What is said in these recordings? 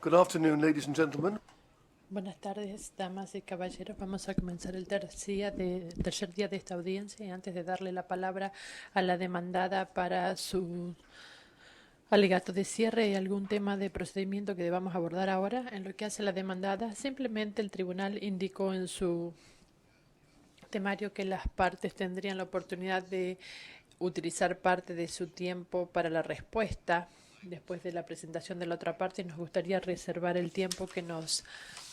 Good afternoon, ladies and gentlemen. Buenas tardes, damas y caballeros. Vamos a comenzar el tercer día de esta audiencia y antes de darle la palabra a la demandada para su alegato de cierre y algún tema de procedimiento que debamos abordar ahora, en lo que hace la demandada, simplemente el tribunal indicó en su temario que las partes tendrían la oportunidad de utilizar parte de su tiempo para la respuesta después de la presentación de la otra parte y nos gustaría reservar el tiempo que nos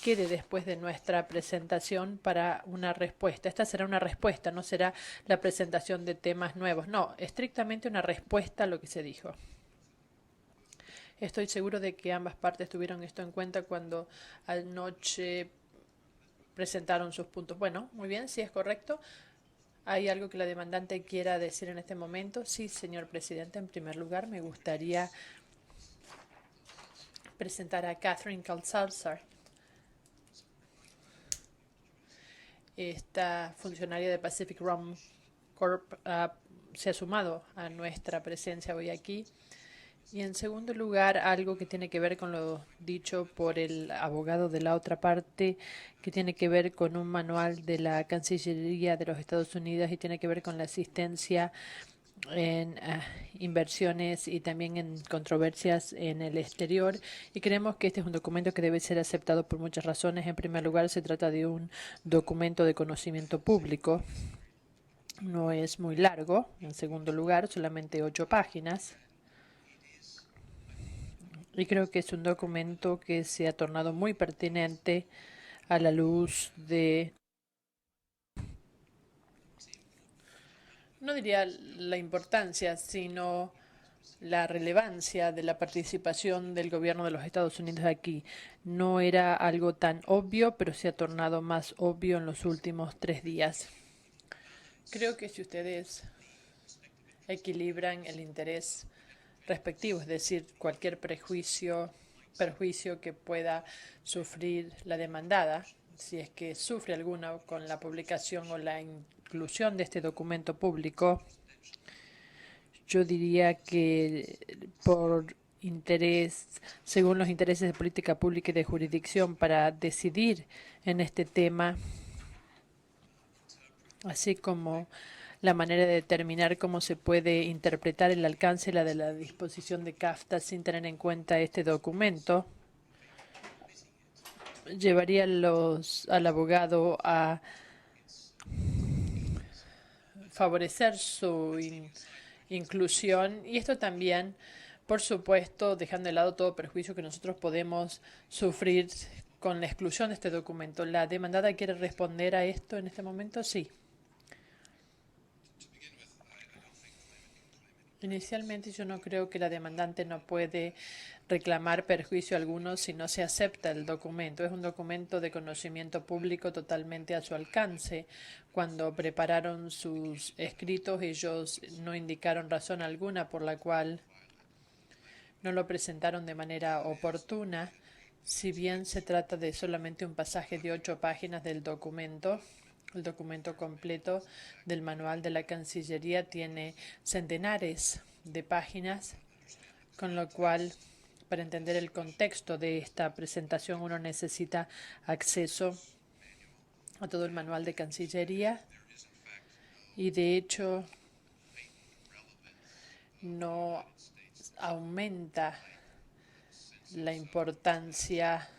quede después de nuestra presentación para una respuesta. Esta será una respuesta, no será la presentación de temas nuevos. No, estrictamente una respuesta a lo que se dijo. Estoy seguro de que ambas partes tuvieron esto en cuenta cuando anoche presentaron sus puntos. Bueno, muy bien, si es correcto. ¿Hay algo que la demandante quiera decir en este momento? Sí, señor presidente. En primer lugar, me gustaría presentar a Catherine Calzalzar, esta funcionaria de Pacific Rum Corp. Se ha sumado a nuestra presencia hoy aquí. Y en segundo lugar, algo que tiene que ver con lo dicho por el abogado de la otra parte, que tiene que ver con un manual de la Cancillería de los Estados Unidos y tiene que ver con la asistencia en inversiones y también en controversias en el exterior. Y creemos que este es un documento que debe ser aceptado por muchas razones. En primer lugar, se trata de un documento de conocimiento público. No es muy largo. En segundo lugar, solamente 8 páginas. Y creo que es un documento que se ha tornado muy pertinente a la luz de, no diría la importancia, sino la relevancia de la participación del gobierno de los Estados Unidos aquí. No era algo tan obvio, pero se ha tornado más obvio en los últimos 3 días. Creo que si ustedes equilibran el interés respectivo, es decir, cualquier perjuicio que pueda sufrir la demandada, si es que sufre alguna con la publicación o la inclusión de este documento público, yo diría que por interés, según los intereses de política pública y de jurisdicción para decidir en este tema, así como la manera de determinar cómo se puede interpretar el alcance de la disposición de CAFTA sin tener en cuenta este documento, llevaría al abogado a favorecer su inclusión y esto también, por supuesto, dejando de lado todo perjuicio que nosotros podemos sufrir con la exclusión de este documento. ¿La demandada quiere responder a esto en este momento? Sí. Inicialmente yo no creo que la demandante no puede reclamar perjuicio alguno si no se acepta el documento. Es un documento de conocimiento público totalmente a su alcance. Cuando prepararon sus escritos, ellos no indicaron razón alguna por la cual no lo presentaron de manera oportuna. Si bien se trata de solamente un pasaje de 8 páginas del documento, el documento completo del manual de la Cancillería tiene centenares de páginas, con lo cual, para entender el contexto de esta presentación, uno necesita acceso a todo el manual de Cancillería y, de hecho, no aumenta la importancia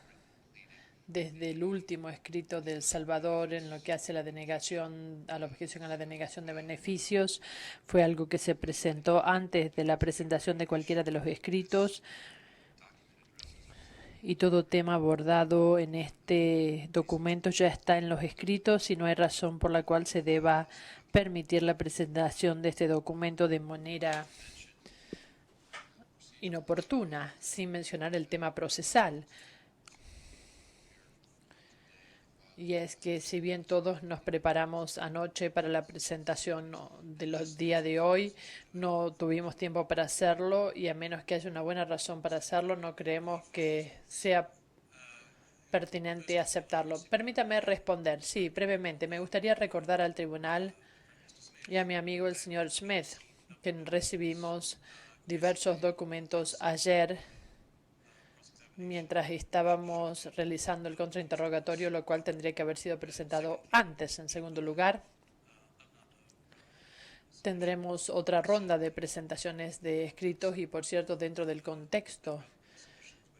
desde el último escrito de El Salvador en lo que hace la denegación, a la objeción a la denegación de beneficios. Fue algo que se presentó antes de la presentación de cualquiera de los escritos y todo tema abordado en este documento ya está en los escritos y no hay razón por la cual se deba permitir la presentación de este documento de manera inoportuna, sin mencionar el tema procesal. Y es que si bien todos nos preparamos anoche para la presentación de los días de hoy, no tuvimos tiempo para hacerlo y a menos que haya una buena razón para hacerlo, no creemos que sea pertinente aceptarlo. Permítame responder. Sí, brevemente. Me gustaría recordar al tribunal y a mi amigo el señor Smith que recibimos diversos documentos ayer. mientras estábamos realizando el contrainterrogatorio, lo cual tendría que haber sido presentado antes. En segundo lugar, tendremos otra ronda de presentaciones de escritos y, por cierto, dentro del contexto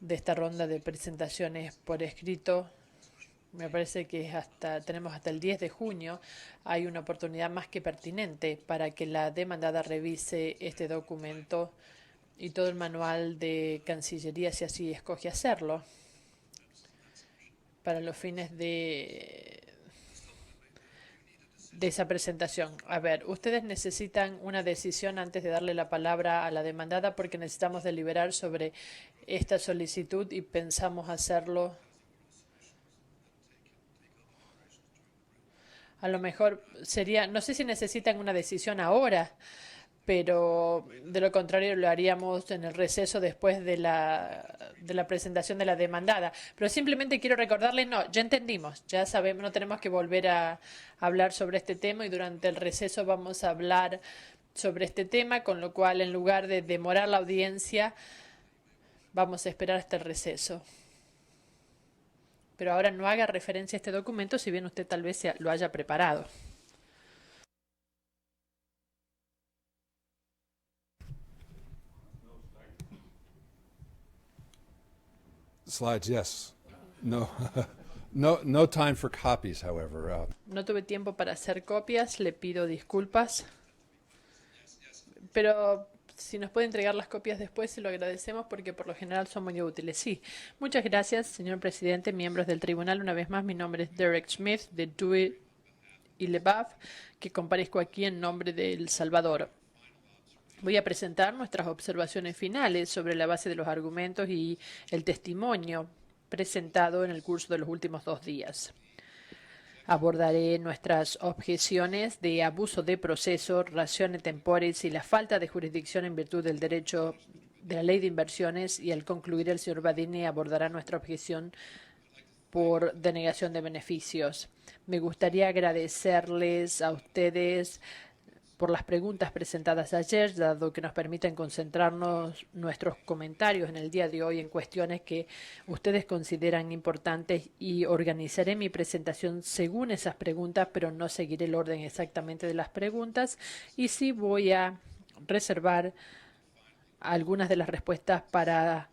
de esta ronda de presentaciones por escrito, me parece que tenemos hasta el 10 de junio, hay una oportunidad más que pertinente para que la demandada revise este documento y todo el manual de Cancillería, si así escoge hacerlo, para los fines de esa presentación. A ver, ustedes necesitan una decisión antes de darle la palabra a la demandada porque necesitamos deliberar sobre esta solicitud y pensamos hacerlo. A lo mejor sería, no sé si necesitan una decisión ahora, pero de lo contrario lo haríamos en el receso después de la presentación de la demandada. Pero simplemente quiero recordarles, no, ya entendimos, ya sabemos, no tenemos que volver a hablar sobre este tema y durante el receso vamos a hablar sobre este tema, con lo cual en lugar de demorar la audiencia, vamos a esperar hasta el receso. Pero ahora no haga referencia a este documento, si bien usted tal vez lo haya preparado. Slides, yes. No, no time for copies, however. No tuve tiempo para hacer copias, le pido disculpas. Pero si nos puede entregar las copias después, se lo agradecemos porque por lo general son muy útiles. Sí, muchas gracias, señor presidente, miembros del tribunal. Una vez más, mi nombre es Derek Smith de Dewey y LeBaf, que comparezco aquí en nombre de El Salvador. Voy a presentar nuestras observaciones finales sobre la base de los argumentos y el testimonio presentado en el curso de los últimos 2 días. Abordaré nuestras objeciones de abuso de proceso, ratione temporis y la falta de jurisdicción en virtud del derecho de la ley de inversiones, y al concluir el señor Badini abordará nuestra objeción por denegación de beneficios. Me gustaría agradecerles a ustedes por las preguntas presentadas ayer, dado que nos permiten concentrarnos nuestros comentarios en el día de hoy en cuestiones que ustedes consideran importantes, y organizaré mi presentación según esas preguntas, pero no seguiré el orden exactamente de las preguntas, y sí voy a reservar algunas de las respuestas para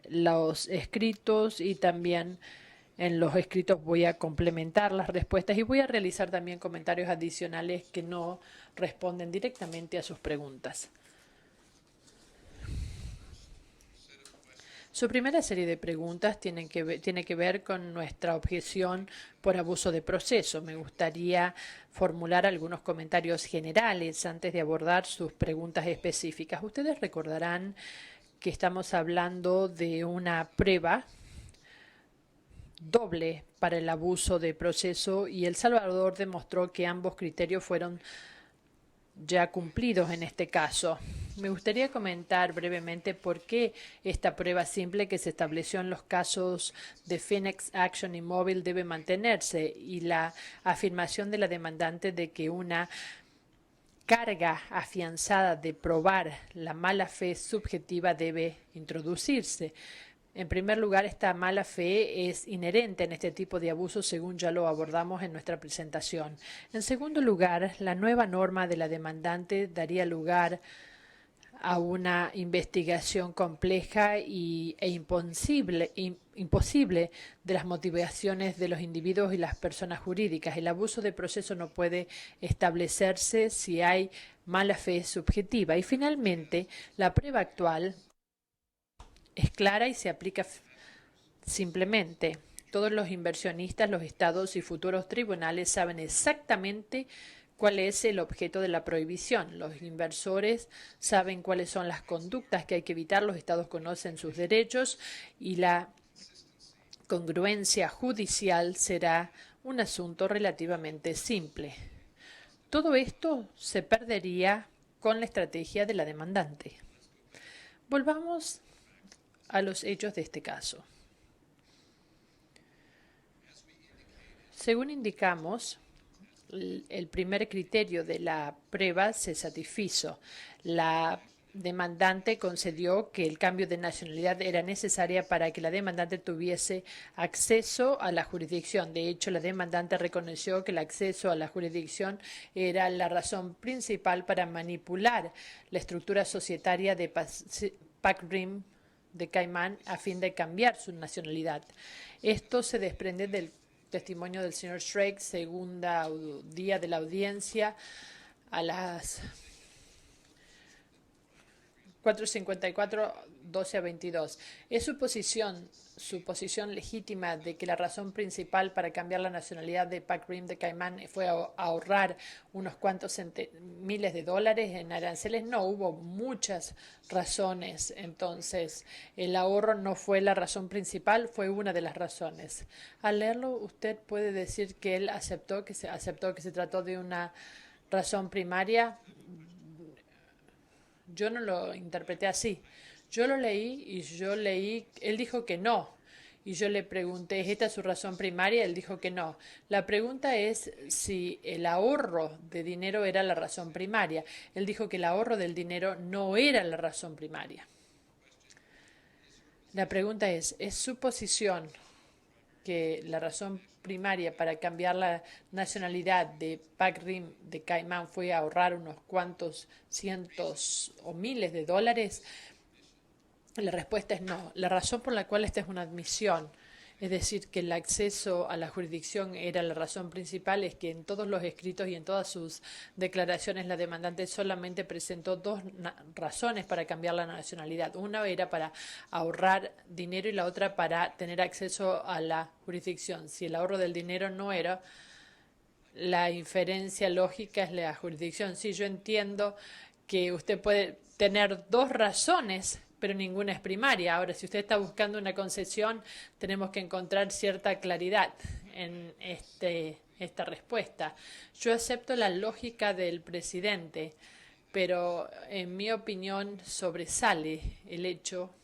los escritos, y también en los escritos voy a complementar las respuestas y voy a realizar también comentarios adicionales que no responden directamente a sus preguntas. Su primera serie de preguntas tiene que ver con nuestra objeción por abuso de proceso. Me gustaría formular algunos comentarios generales antes de abordar sus preguntas específicas. Ustedes recordarán que estamos hablando de una prueba doble para el abuso de proceso, y El Salvador demostró que ambos criterios fueron ya cumplidos en este caso. Me gustaría comentar brevemente por qué esta prueba simple que se estableció en los casos de Phoenix Action y Móvil debe mantenerse, y la afirmación de la demandante de que una carga afianzada de probar la mala fe subjetiva debe introducirse. En primer lugar, esta mala fe es inherente en este tipo de abusos, según ya lo abordamos en nuestra presentación. En segundo lugar, la nueva norma de la demandante daría lugar a una investigación compleja e imposible de las motivaciones de los individuos y las personas jurídicas. El abuso de proceso no puede establecerse si hay mala fe subjetiva. Y finalmente, la prueba actual es clara y se aplica simplemente. Todos los inversionistas, los estados y futuros tribunales saben exactamente cuál es el objeto de la prohibición. Los inversores saben cuáles son las conductas que hay que evitar, los estados conocen sus derechos, y la congruencia judicial será un asunto relativamente simple. Todo esto se perdería con la estrategia de la demandante. Volvamos a los hechos de este caso. Según indicamos, el primer criterio de la prueba se satisfizo. La demandante concedió que el cambio de nacionalidad era necesaria para que la demandante tuviese acceso a la jurisdicción. De hecho, la demandante reconoció que el acceso a la jurisdicción era la razón principal para manipular la estructura societaria de Pac Rim de Caimán a fin de cambiar su nacionalidad. Esto se desprende del testimonio del señor Shrek, segunda día de la audiencia, a las 4:54, 12 a 22. Es su posición legítima de que la razón principal para cambiar la nacionalidad de Pac Rim de Caimán fue ahorrar unos cuantos miles de dólares en aranceles. No, hubo muchas razones. Entonces, el ahorro no fue la razón principal, fue una de las razones. Al leerlo, usted puede decir que él aceptó que se trató de una razón primaria. Yo no lo interpreté así. Yo lo leí él dijo que no. Y yo le pregunté, ¿es esta su razón primaria? Él dijo que no. La pregunta es si el ahorro de dinero era la razón primaria. Él dijo que el ahorro del dinero no era la razón primaria. La pregunta ¿es su posición que la razón primaria para cambiar la nacionalidad de Pac Rim de Caimán fue ahorrar unos cuantos cientos o miles de dólares? La respuesta es no. La razón por la cual esta es una admisión, es decir, que el acceso a la jurisdicción era la razón principal, es que en todos los escritos y en todas sus declaraciones la demandante solamente presentó dos razones para cambiar la nacionalidad. Una era para ahorrar dinero y la otra para tener acceso a la jurisdicción. Si el ahorro del dinero no era, la inferencia lógica es la jurisdicción. Sí, yo entiendo que usted puede tener dos razones, pero ninguna es primaria. Ahora, si usted está buscando una concesión, tenemos que encontrar cierta claridad en esta respuesta. Yo acepto la lógica del presidente, pero en mi opinión sobresale el hecho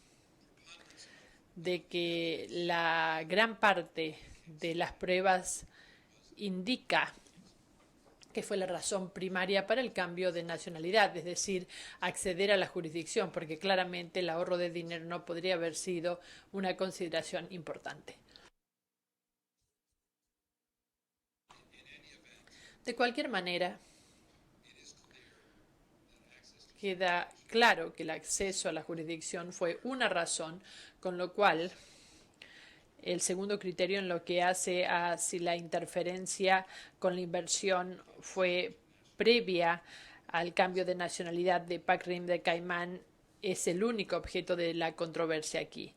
de que la gran parte de las pruebas indica que fue la razón primaria para el cambio de nacionalidad, es decir, acceder a la jurisdicción, porque claramente el ahorro de dinero no podría haber sido una consideración importante. De cualquier manera, queda claro que el acceso a la jurisdicción fue una razón, con lo cual el segundo criterio en lo que hace a si la interferencia con la inversión fue previa al cambio de nacionalidad de Pac Rim de Caimán es el único objeto de la controversia aquí.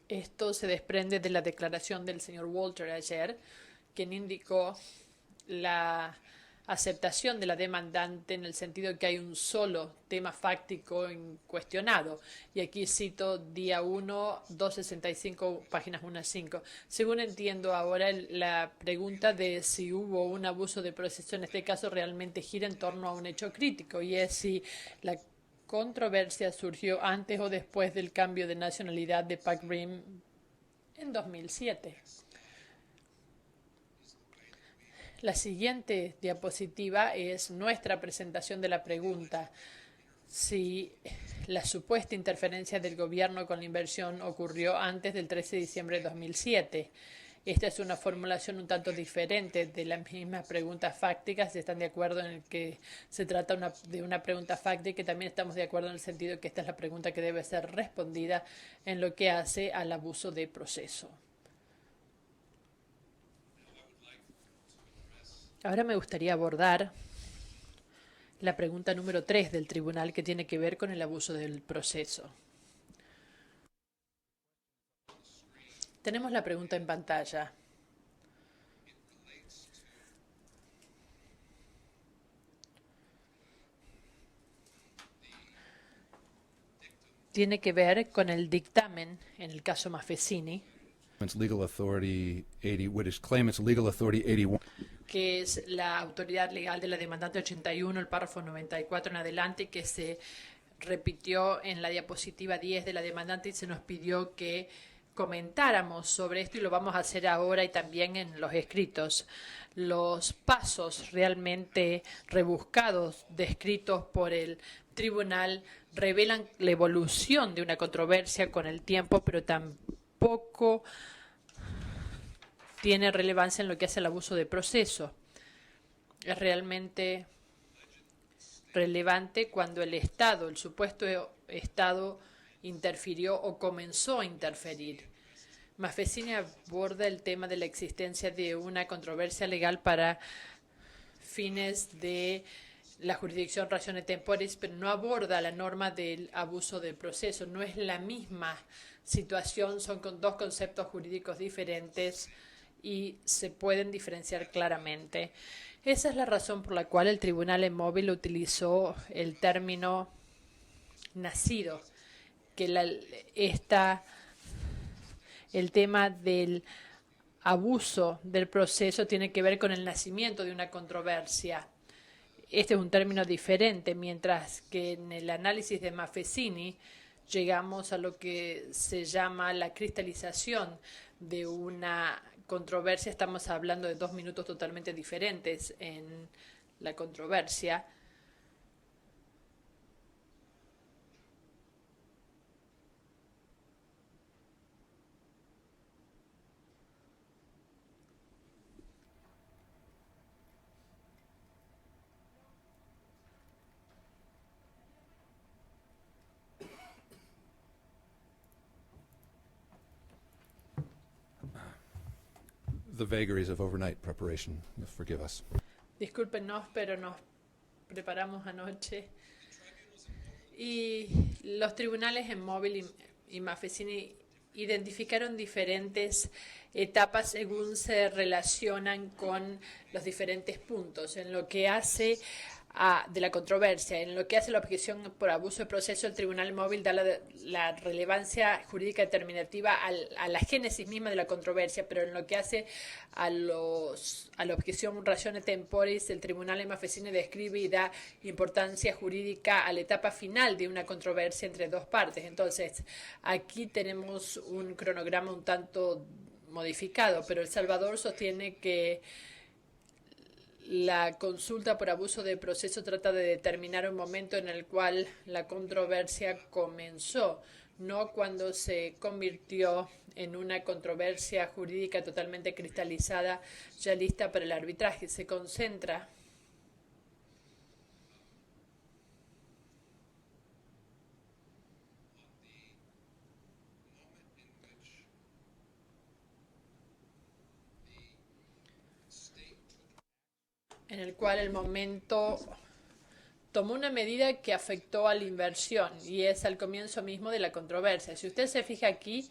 Esto se desprende de la declaración del señor Walter ayer, quien indicó la aceptación de la demandante en el sentido de que hay un solo tema fáctico cuestionado. Y aquí cito día 1, 265, páginas 1 a 5. Según entiendo ahora, la pregunta de si hubo un abuso de proceso en este caso realmente gira en torno a un hecho crítico, y es si la controversia surgió antes o después del cambio de nacionalidad de Pac Rim en 2007. La siguiente diapositiva es nuestra presentación de la pregunta si la supuesta interferencia del gobierno con la inversión ocurrió antes del 13 de diciembre de 2007. Esta es una formulación un tanto diferente de las mismas preguntas fácticas. ¿Están de acuerdo en que se trata de una pregunta fáctica? Y también estamos de acuerdo en el sentido de que esta es la pregunta que debe ser respondida en lo que hace al abuso de proceso. Ahora me gustaría abordar la pregunta número 3 del tribunal, que tiene que ver con el abuso del proceso. Tenemos la pregunta en pantalla. Tiene que ver con el dictamen en el caso Maffesini, Legal Authority 80, which claim it's Legal Authority 81. Que es la autoridad legal de la demandante 81, el párrafo 94 en adelante, que se repitió en la diapositiva 10 de la demandante y se nos pidió que comentáramos sobre esto, y lo vamos a hacer ahora y también en los escritos. Los pasos realmente rebuscados descritos por el tribunal revelan la evolución de una controversia con el tiempo, pero tampoco tiene relevancia en lo que hace el abuso de proceso. Es realmente relevante cuando el Estado, el supuesto Estado, interfirió o comenzó a interferir. Maffesini aborda el tema de la existencia de una controversia legal para fines de la jurisdicción ratione temporis, pero no aborda la norma del abuso del proceso. No es la misma situación, son dos conceptos jurídicos diferentes y se pueden diferenciar claramente. Esa es la razón por la cual el Tribunal en Móvil utilizó el término nacido, que el tema del abuso del proceso tiene que ver con el nacimiento de una controversia. Este es un término diferente, mientras que en el análisis de Maffesini llegamos a lo que se llama la cristalización de una controversia. Estamos hablando de 2 minutos totalmente diferentes en la controversia. The vagaries of overnight preparation. Forgive us. Discúlpenos, pero nos preparamos anoche. Y los tribunales en Móvil y Maffesini identificaron diferentes etapas según se relacionan con los diferentes puntos. En lo que hace de la controversia, en lo que hace la objeción por abuso de proceso, el Tribunal Móvil da la relevancia jurídica determinativa a la génesis misma de la controversia, pero en lo que hace a la objeción ratione temporis, el Tribunal en Maffesini describe y da importancia jurídica a la etapa final de una controversia entre dos partes. Entonces, aquí tenemos un cronograma un tanto modificado, pero El Salvador sostiene que la consulta por abuso de proceso trata de determinar un momento en el cual la controversia comenzó, no cuando se convirtió en una controversia jurídica totalmente cristalizada, ya lista para el arbitraje. Se concentra en el cual el momento tomó una medida que afectó a la inversión, y es al comienzo mismo de la controversia. Si usted se fija aquí,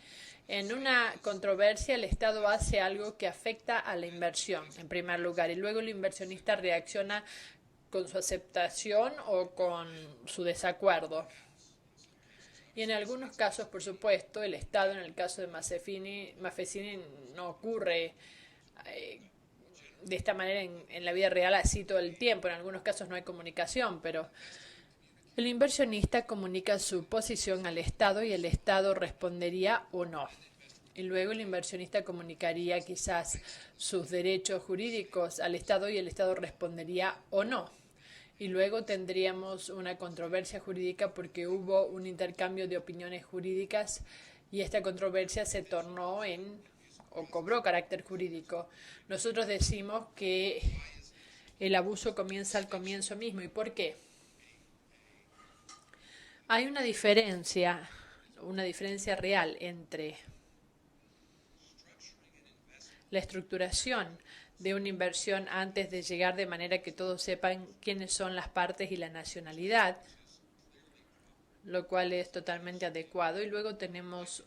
en una controversia el Estado hace algo que afecta a la inversión, en primer lugar, y luego el inversionista reacciona con su aceptación o con su desacuerdo. Y en algunos casos, por supuesto, el Estado, en el caso de Maffesini no ocurre de esta manera en la vida real así todo el tiempo. En algunos casos no hay comunicación, pero el inversionista comunica su posición al Estado y el Estado respondería o no. Y luego el inversionista comunicaría quizás sus derechos jurídicos al Estado y el Estado respondería o no. Y luego tendríamos una controversia jurídica porque hubo un intercambio de opiniones jurídicas y esta controversia se tornó o cobró carácter jurídico. Nosotros decimos que el abuso comienza al comienzo mismo. ¿Y por qué? Hay una diferencia real entre la estructuración de una inversión antes de llegar, de manera que todos sepan quiénes son las partes y la nacionalidad, lo cual es totalmente adecuado. Y luego tenemos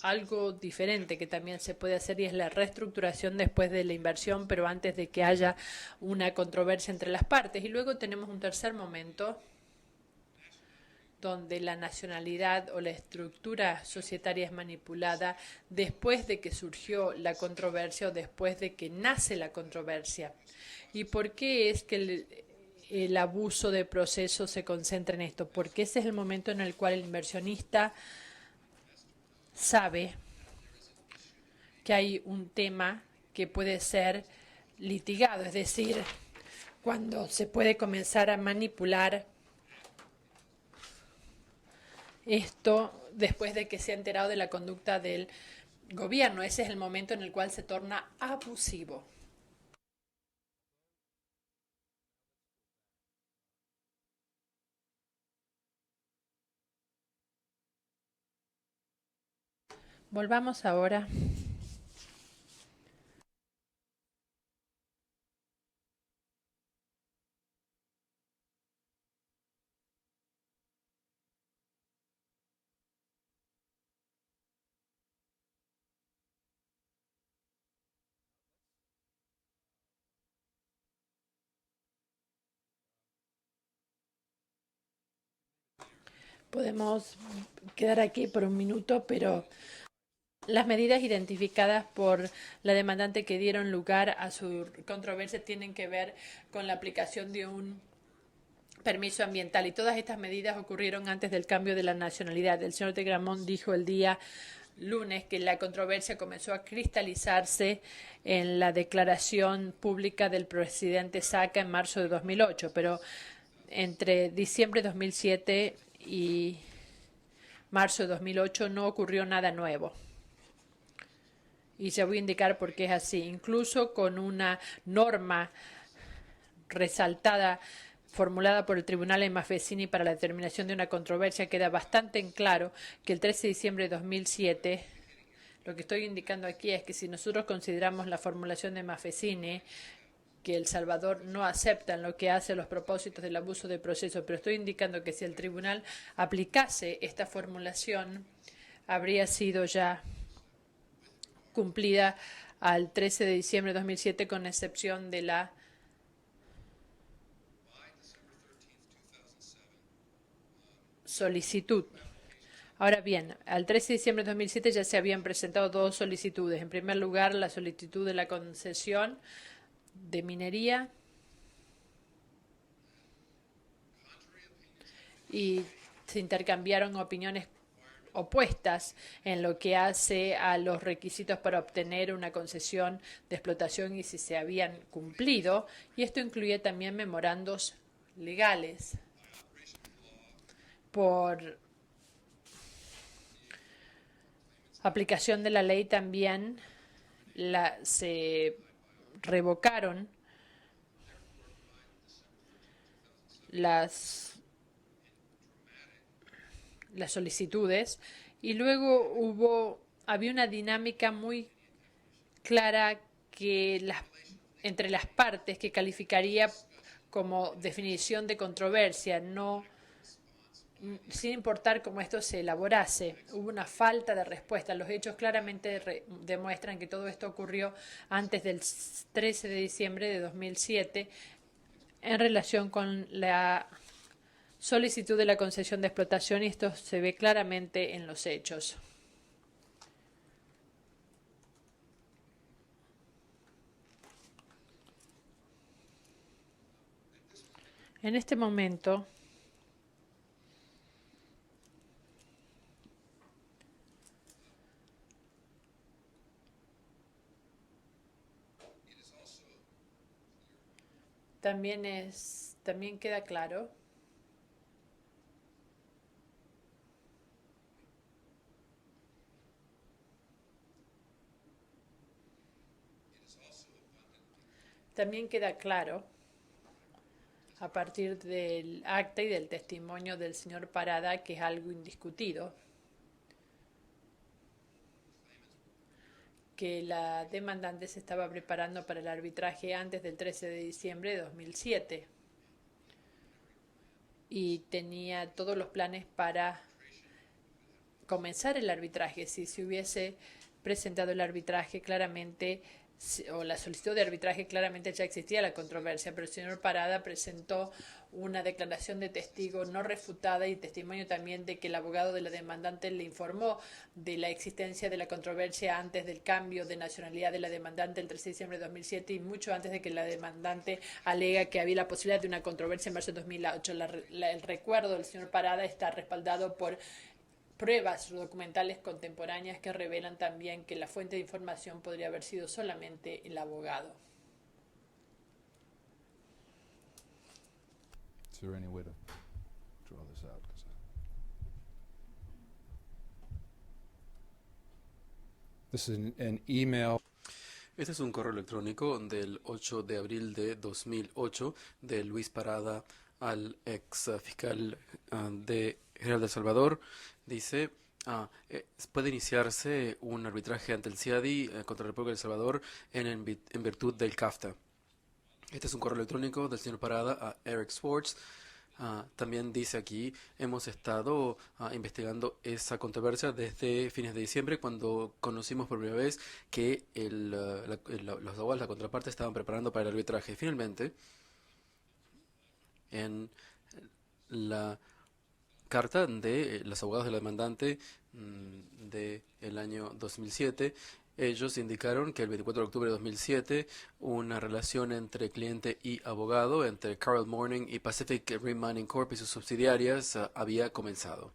algo diferente que también se puede hacer, y es la reestructuración después de la inversión, pero antes de que haya una controversia entre las partes. Y luego tenemos un tercer momento donde la nacionalidad o la estructura societaria es manipulada después de que surgió la controversia o después de que nace la controversia. ¿Y por qué es que el abuso de proceso se concentra en esto? Porque ese es el momento en el cual el inversionista sabe que hay un tema que puede ser litigado, es decir, cuando se puede comenzar a manipular esto después de que se ha enterado de la conducta del gobierno. Ese es el momento en el cual se torna abusivo. Volvamos ahora podemos quedar aquí por un minuto, pero las medidas identificadas por la demandante que dieron lugar a su controversia tienen que ver con la aplicación de un permiso ambiental, y todas estas medidas ocurrieron antes del cambio de la nacionalidad. El señor de Gramont dijo el día lunes que la controversia comenzó a cristalizarse en la declaración pública del presidente Saca en marzo de 2008, pero entre diciembre de 2007 y marzo de 2008 no ocurrió nada nuevo. Y se voy a indicar por qué es así. Incluso con una norma resaltada formulada por el Tribunal en Maffesini para la determinación de una controversia, queda bastante en claro que el 13 de diciembre de 2007, lo que estoy indicando aquí es que si nosotros consideramos la formulación de Maffesini, que El Salvador no acepta en lo que hace los propósitos del abuso de proceso, pero estoy indicando que si el tribunal aplicase esta formulación, habría sido ya cumplida al 13 de diciembre de 2007, con excepción de la solicitud. Ahora bien, al 13 de diciembre de 2007 ya se habían presentado dos solicitudes. En primer lugar, la solicitud de la concesión de minería, y se intercambiaron opiniones opuestas en lo que hace a los requisitos para obtener una concesión de explotación y si se habían cumplido, y esto incluye también memorandos legales. Por aplicación de la ley también se revocaron las solicitudes, y luego había una dinámica muy clara entre las partes que calificaría como definición de controversia, no sin importar cómo esto se elaborase. Hubo una falta de respuesta. Los hechos claramente demuestran que todo esto ocurrió antes del 13 de diciembre de 2007 en relación con la solicitud de la concesión de explotación, y esto se ve claramente en los hechos. En este momento, también queda claro a partir del acta y del testimonio del señor Parada, que es algo indiscutido, que la demandante se estaba preparando para el arbitraje antes del 13 de diciembre de 2007 y tenía todos los planes para comenzar el arbitraje. Si se hubiese presentado el arbitraje, claramente, o la solicitud de arbitraje, claramente ya existía la controversia, pero el señor Parada presentó una declaración de testigo no refutada y testimonio también de que el abogado de la demandante le informó de la existencia de la controversia antes del cambio de nacionalidad de la demandante el 13 de diciembre de 2007 y mucho antes de que la demandante alega que había la posibilidad de una controversia en marzo de 2008. El recuerdo del señor Parada está respaldado por pruebas documentales contemporáneas que revelan también que la fuente de información podría haber sido solamente el abogado. Is there any way to draw this out? 'Cause this is an email. Este es un correo electrónico del 8 de abril de 2008 de Luis Parada al ex fiscal de General de El Salvador. Dice, puede iniciarse un arbitraje ante el CIADI contra la República de El Salvador en virtud del CAFTA. Este es un correo electrónico del señor Parada a Eric Schwartz. También dice aquí, hemos estado investigando esa controversia desde fines de diciembre, cuando conocimos por primera vez que los abogados, la contraparte, estaban preparando para el arbitraje. Finalmente, en la carta de los abogados de la demandante del año 2007, ellos indicaron que el 24 de octubre de 2007 una relación entre cliente y abogado, entre Carl Morning y Pacific Rim Mining Corp y sus subsidiarias, había comenzado.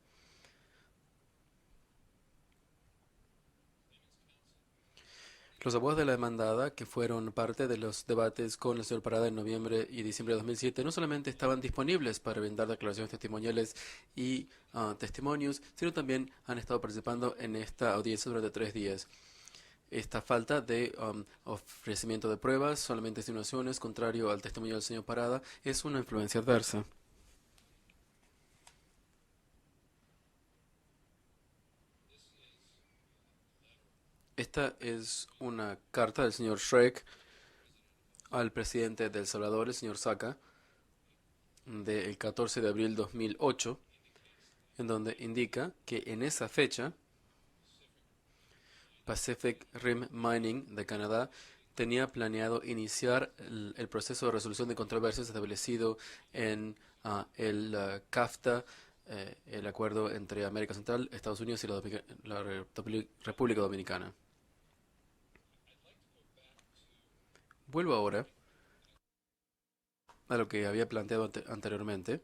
Los abogados de la demandada, que fueron parte de los debates con el señor Parada en noviembre y diciembre de 2007, no solamente estaban disponibles para brindar declaraciones testimoniales y testimonios, sino también han estado participando en esta audiencia durante 3 días. Esta falta de ofrecimiento de pruebas, solamente insinuaciones, contrario al testimonio del señor Parada, es una influencia adversa. Esta es una carta del señor Schreck al presidente de El Salvador, el señor Saca, del 14 de abril de 2008, en donde indica que en esa fecha Pacific Rim Mining de Canadá tenía planeado iniciar el proceso de resolución de controversias establecido en el CAFTA, el acuerdo entre América Central, Estados Unidos y la República Dominicana. Vuelvo ahora a lo que había planteado anteriormente.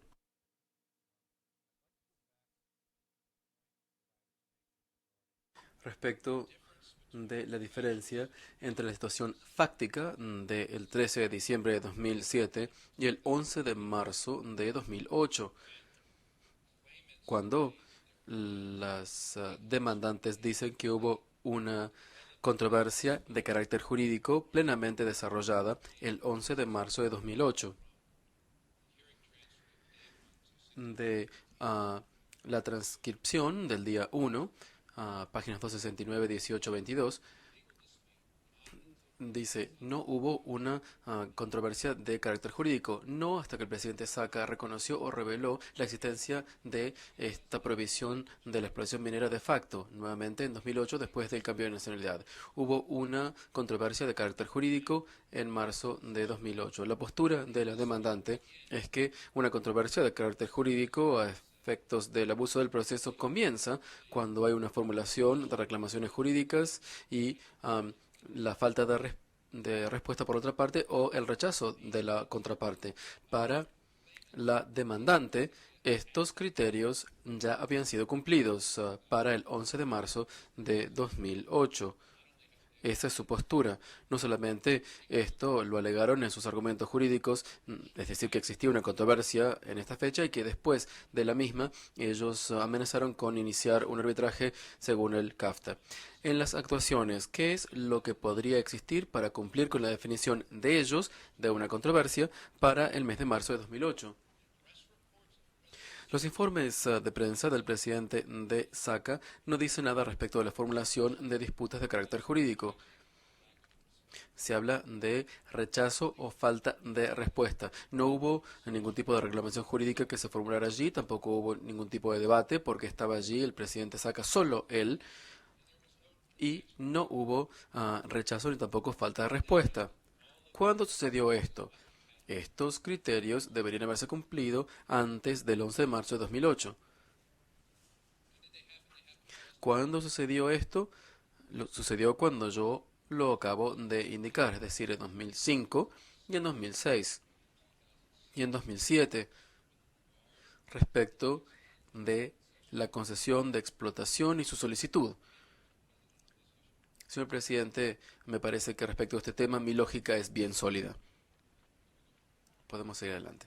Respecto de la diferencia entre la situación fáctica del 13 de diciembre de 2007 y el 11 de marzo de 2008, cuando las demandantes dicen que hubo una controversia de carácter jurídico plenamente desarrollada el 11 de marzo de 2008. De la transcripción del día 1, páginas 269, 18, 22, dice, no hubo una controversia de carácter jurídico, no hasta que el presidente Saca reconoció o reveló la existencia de esta prohibición de la explotación minera de facto, nuevamente en 2008, después del cambio de nacionalidad. Hubo una controversia de carácter jurídico en marzo de 2008. La postura de la demandante es que una controversia de carácter jurídico a efectos del abuso del proceso comienza cuando hay una formulación de reclamaciones jurídicas y la falta de respuesta por otra parte o el rechazo de la contraparte. Para la demandante, estos criterios ya habían sido cumplidos para el 11 de marzo de 2008. Esa es su postura. No solamente esto lo alegaron en sus argumentos jurídicos, es decir, que existía una controversia en esta fecha y que después de la misma ellos amenazaron con iniciar un arbitraje según el CAFTA. En las actuaciones, ¿qué es lo que podría existir para cumplir con la definición de ellos de una controversia para el mes de marzo de 2008? Los informes de prensa del presidente de Saca no dicen nada respecto a la formulación de disputas de carácter jurídico. Se habla de rechazo o falta de respuesta. No hubo ningún tipo de reclamación jurídica que se formulara allí, tampoco hubo ningún tipo de debate porque estaba allí el presidente Saca, solo él, y no hubo rechazo ni tampoco falta de respuesta. ¿Cuándo sucedió esto? Estos criterios deberían haberse cumplido antes del 11 de marzo de 2008. ¿Cuándo sucedió esto? Sucedió cuando yo lo acabo de indicar, es decir, en 2005 y en 2006 y en 2007, respecto de la concesión de explotación y su solicitud. Señor presidente, me parece que respecto a este tema mi lógica es bien sólida. Podemos seguir adelante.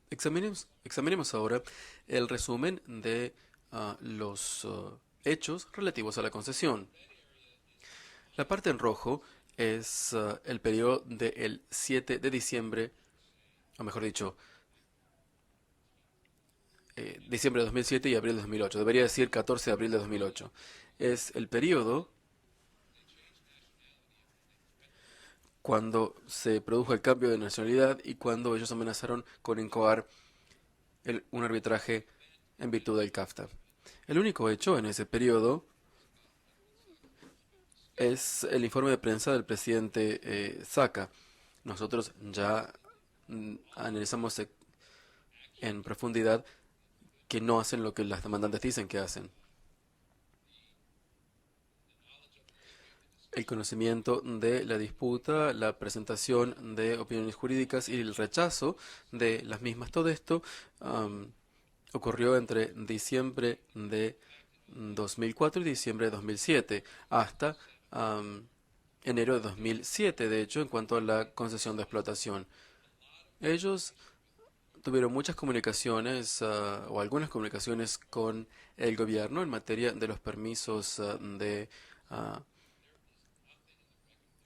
Examinemos ahora el resumen de los hechos relativos a la concesión. La parte en rojo es el periodo del 7 de diciembre, o mejor dicho, diciembre de 2007 y abril de 2008. Debería decir 14 de abril de 2008. Es el periodo cuando se produjo el cambio de nacionalidad y cuando ellos amenazaron con incoar un arbitraje en virtud del CAFTA. El único hecho en ese periodo es el informe de prensa del presidente Saca. Nosotros ya analizamos en profundidad que no hacen lo que las demandantes dicen que hacen. El conocimiento de la disputa, la presentación de opiniones jurídicas y el rechazo de las mismas. Todo esto ocurrió entre diciembre de 2004 y diciembre de 2007, hasta enero de 2007, de hecho, en cuanto a la concesión de explotación. Ellos tuvieron muchas comunicaciones o algunas comunicaciones con el gobierno en materia de los permisos de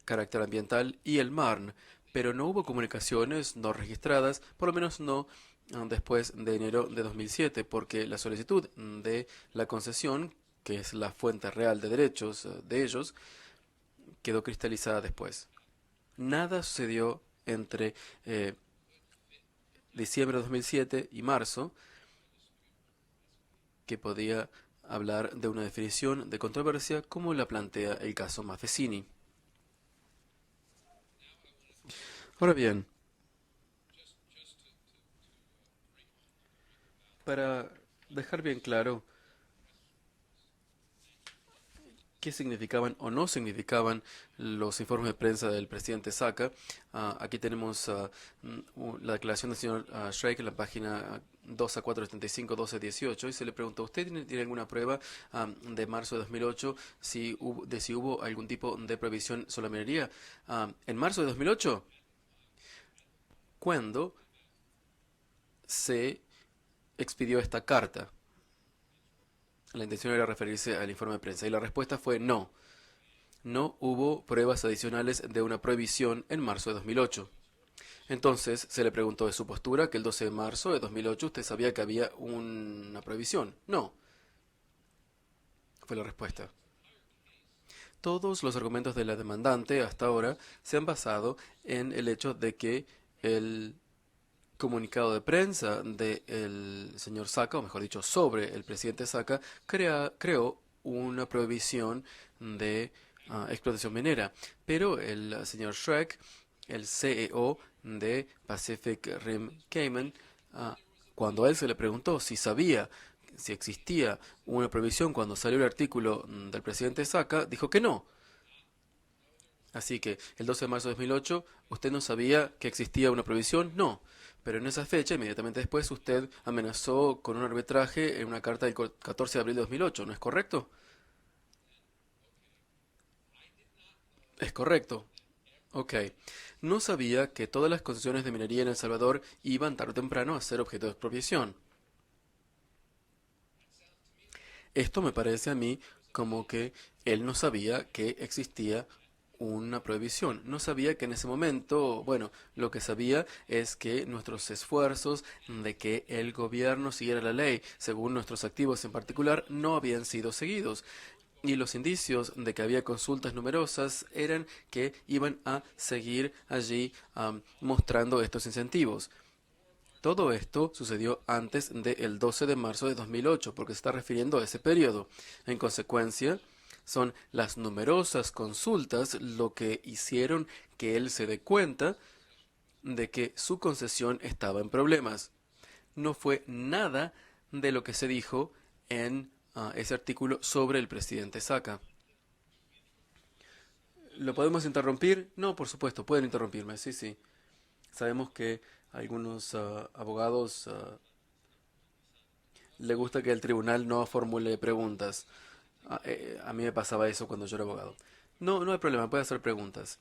carácter ambiental y el MARN, pero no hubo comunicaciones no registradas, por lo menos no después de enero de 2007, porque la solicitud de la concesión, que es la fuente real de derechos de ellos, quedó cristalizada después. Nada sucedió entre diciembre de 2007 y marzo que podía hablar de una definición de controversia como la plantea el caso Maffesini. Ahora bien, para dejar bien claro qué significaban o no significaban los informes de prensa del presidente Saca, aquí tenemos la declaración del señor Shrek en la página 2 a 475, 12 a 18, y se le preguntó: ¿usted tiene alguna prueba de marzo de 2008 si hubo algún tipo de prohibición sobre la minería? En marzo de 2008, cuando se expidió esta carta. La intención era referirse al informe de prensa y la respuesta fue no. No hubo pruebas adicionales de una prohibición en marzo de 2008. Entonces se le preguntó de su postura que el 12 de marzo de 2008 usted sabía que había una prohibición. No, fue la respuesta. Todos los argumentos de la demandante hasta ahora se han basado en el hecho de que el comunicado de prensa del señor Saca, o mejor dicho, sobre el presidente Saca, creó una prohibición de explotación minera. Pero el señor Shrek, el CEO de Pacific Rim Cayman, cuando a él se le preguntó si sabía si existía una prohibición cuando salió el artículo del presidente Saca, dijo que no. Así que el 12 de marzo de 2008, ¿usted no sabía que existía una prohibición? No. Pero en esa fecha, inmediatamente después, usted amenazó con un arbitraje en una carta del 14 de abril de 2008, ¿no es correcto? Es correcto. Ok. No sabía que todas las concesiones de minería en El Salvador iban tarde o temprano a ser objeto de expropiación. Esto me parece a mí como que él no sabía que existía una prohibición. No sabía que en ese momento, bueno, lo que sabía es que nuestros esfuerzos de que el gobierno siguiera la ley, según nuestros activos en particular, no habían sido seguidos. Y los indicios de que había consultas numerosas eran que iban a seguir allí mostrando estos incentivos. Todo esto sucedió antes del 12 de marzo de 2008, porque se está refiriendo a ese periodo. En consecuencia, son las numerosas consultas lo que hicieron que él se dé cuenta de que su concesión estaba en problemas. No fue nada de lo que se dijo en ese artículo sobre el presidente Saca. ¿Lo podemos interrumpir? No, por supuesto, pueden interrumpirme, sí, sí. Sabemos que algunos abogados le gusta que el tribunal no formule preguntas. A mí me pasaba eso cuando yo era abogado. No, no hay problema, puede hacer preguntas.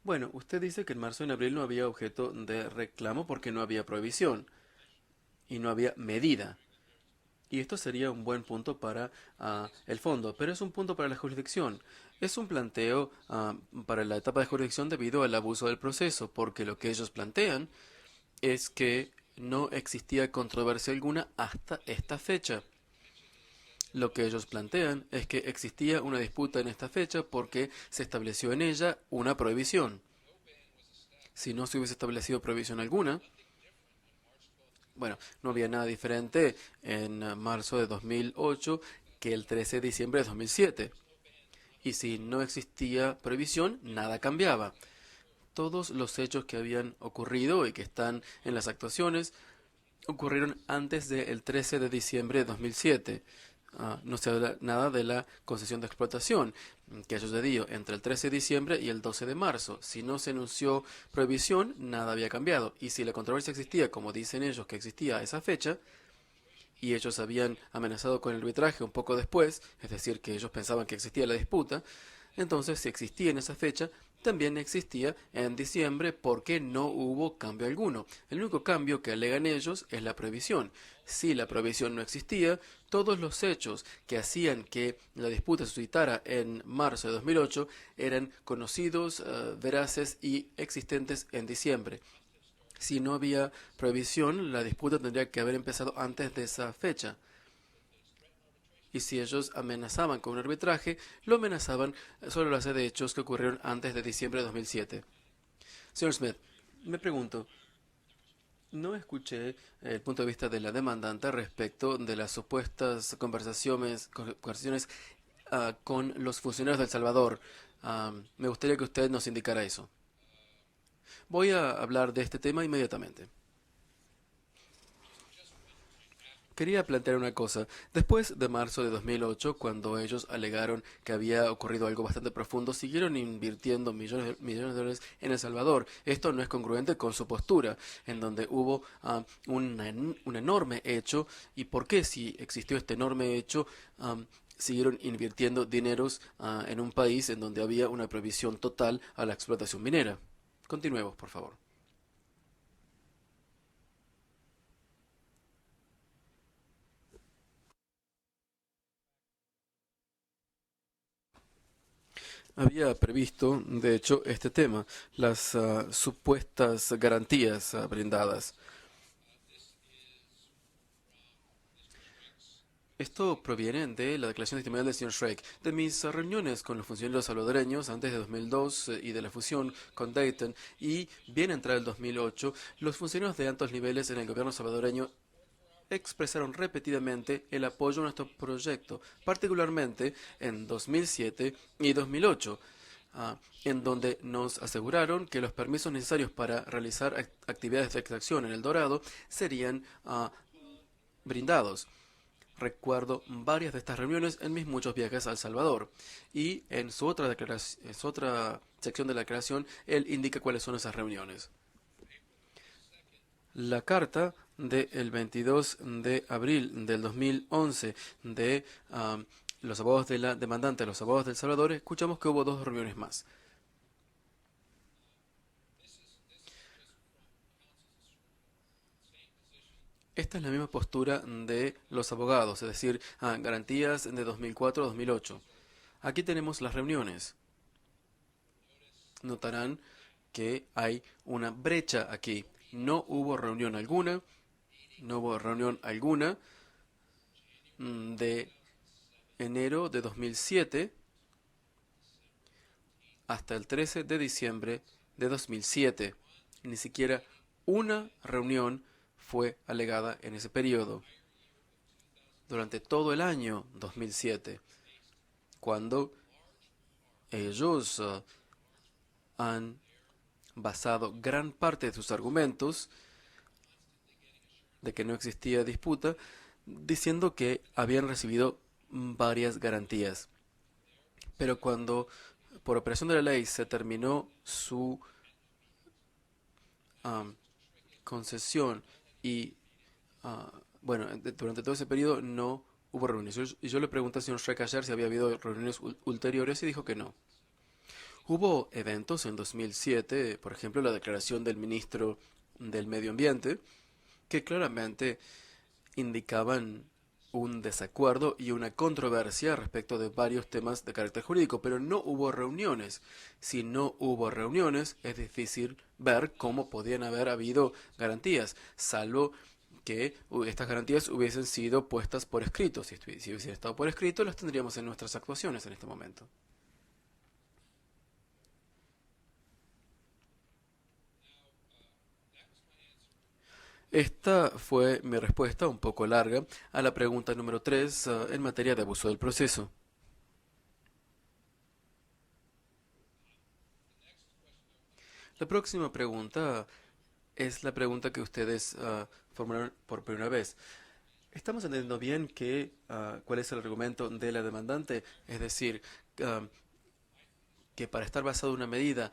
Bueno, usted dice que en marzo y en abril no había objeto de reclamo porque no había prohibición y no había medida. Y esto sería un buen punto para el fondo, pero es un punto para la jurisdicción. Es un planteo para la etapa de jurisdicción debido al abuso del proceso, porque lo que ellos plantean es que no existía controversia alguna hasta esta fecha. Lo que ellos plantean es que existía una disputa en esta fecha porque se estableció en ella una prohibición. Si no se hubiese establecido prohibición alguna, bueno, no había nada diferente en marzo de 2008 que el 13 de diciembre de 2007. Y si no existía prohibición, nada cambiaba. Todos los hechos que habían ocurrido y que están en las actuaciones ocurrieron antes del 13 de diciembre de 2007. No se habla nada de la concesión de explotación que haya sucedido entre el 13 de diciembre y el 12 de marzo. Si no se anunció prohibición, nada había cambiado. Y si la controversia existía, como dicen ellos que existía a esa fecha, y ellos habían amenazado con el arbitraje un poco después, es decir, que ellos pensaban que existía la disputa, entonces si existía en esa fecha, también existía en diciembre porque no hubo cambio alguno. El único cambio que alegan ellos es la prohibición. Si la prohibición no existía, todos los hechos que hacían que la disputa se suscitara en marzo de 2008 eran conocidos, veraces y existentes en diciembre. Si no había prohibición, la disputa tendría que haber empezado antes de esa fecha. Y si ellos amenazaban con un arbitraje, lo amenazaban sobre la base de hechos que ocurrieron antes de diciembre de 2007. Señor Smith, me pregunto, no escuché el punto de vista de la demandante respecto de las supuestas conversaciones con los funcionarios de El Salvador. Me gustaría que usted nos indicara eso. Voy a hablar de este tema inmediatamente. Quería plantear una cosa. Después de marzo de 2008, cuando ellos alegaron que había ocurrido algo bastante profundo, siguieron invirtiendo millones de dólares en El Salvador. Esto no es congruente con su postura, en donde hubo un enorme hecho. ¿Y por qué, si existió este enorme hecho, siguieron invirtiendo dineros en un país en donde había una prohibición total a la explotación minera? Continuemos, por favor. Había previsto, de hecho, este tema, las supuestas garantías brindadas. Esto proviene de la declaración testimonial del señor Shrek, de mis reuniones con los funcionarios salvadoreños antes de 2002 y de la fusión con Dayton, y bien entrado el 2008, los funcionarios de altos niveles en el gobierno salvadoreño expresaron repetidamente el apoyo a nuestro proyecto, particularmente en 2007 y 2008, en donde nos aseguraron que los permisos necesarios para realizar actividades de extracción en El Dorado serían brindados. Recuerdo varias de estas reuniones en mis muchos viajes a El Salvador, y en su otra sección de la declaración, él indica cuáles son esas reuniones. La carta del 22 de abril del 2011 de los abogados de la demandante, los abogados de El Salvador, escuchamos que hubo 2 reuniones más. Esta es la misma postura de los abogados, es decir, garantías de 2004 a 2008. Aquí tenemos las reuniones. Notarán que hay una brecha aquí. No hubo reunión alguna de enero de 2007 hasta el 13 de diciembre de 2007. Ni siquiera una reunión fue alegada en ese periodo. Durante todo el año 2007, cuando ellos han basado gran parte de sus argumentos de que no existía disputa, diciendo que habían recibido varias garantías. Pero cuando por operación de la ley se terminó su concesión y, bueno, durante todo ese periodo no hubo reuniones. Y yo le pregunté al señor Schreck ayer si había habido reuniones ulteriores y dijo que no. Hubo eventos en 2007, por ejemplo, la declaración del ministro del Medio Ambiente, que claramente indicaban un desacuerdo y una controversia respecto de varios temas de carácter jurídico, pero no hubo reuniones. Si no hubo reuniones, es difícil ver cómo podían haber habido garantías, salvo que estas garantías hubiesen sido puestas por escrito. Si hubiesen estado por escrito, las tendríamos en nuestras actuaciones en este momento. Esta fue mi respuesta, un poco larga, a la pregunta número 3 en materia de abuso del proceso. La próxima pregunta es la pregunta que ustedes formularon por primera vez. ¿Estamos entendiendo bien cuál es el argumento de la demandante? Es decir, ah, que para estar basado en una medida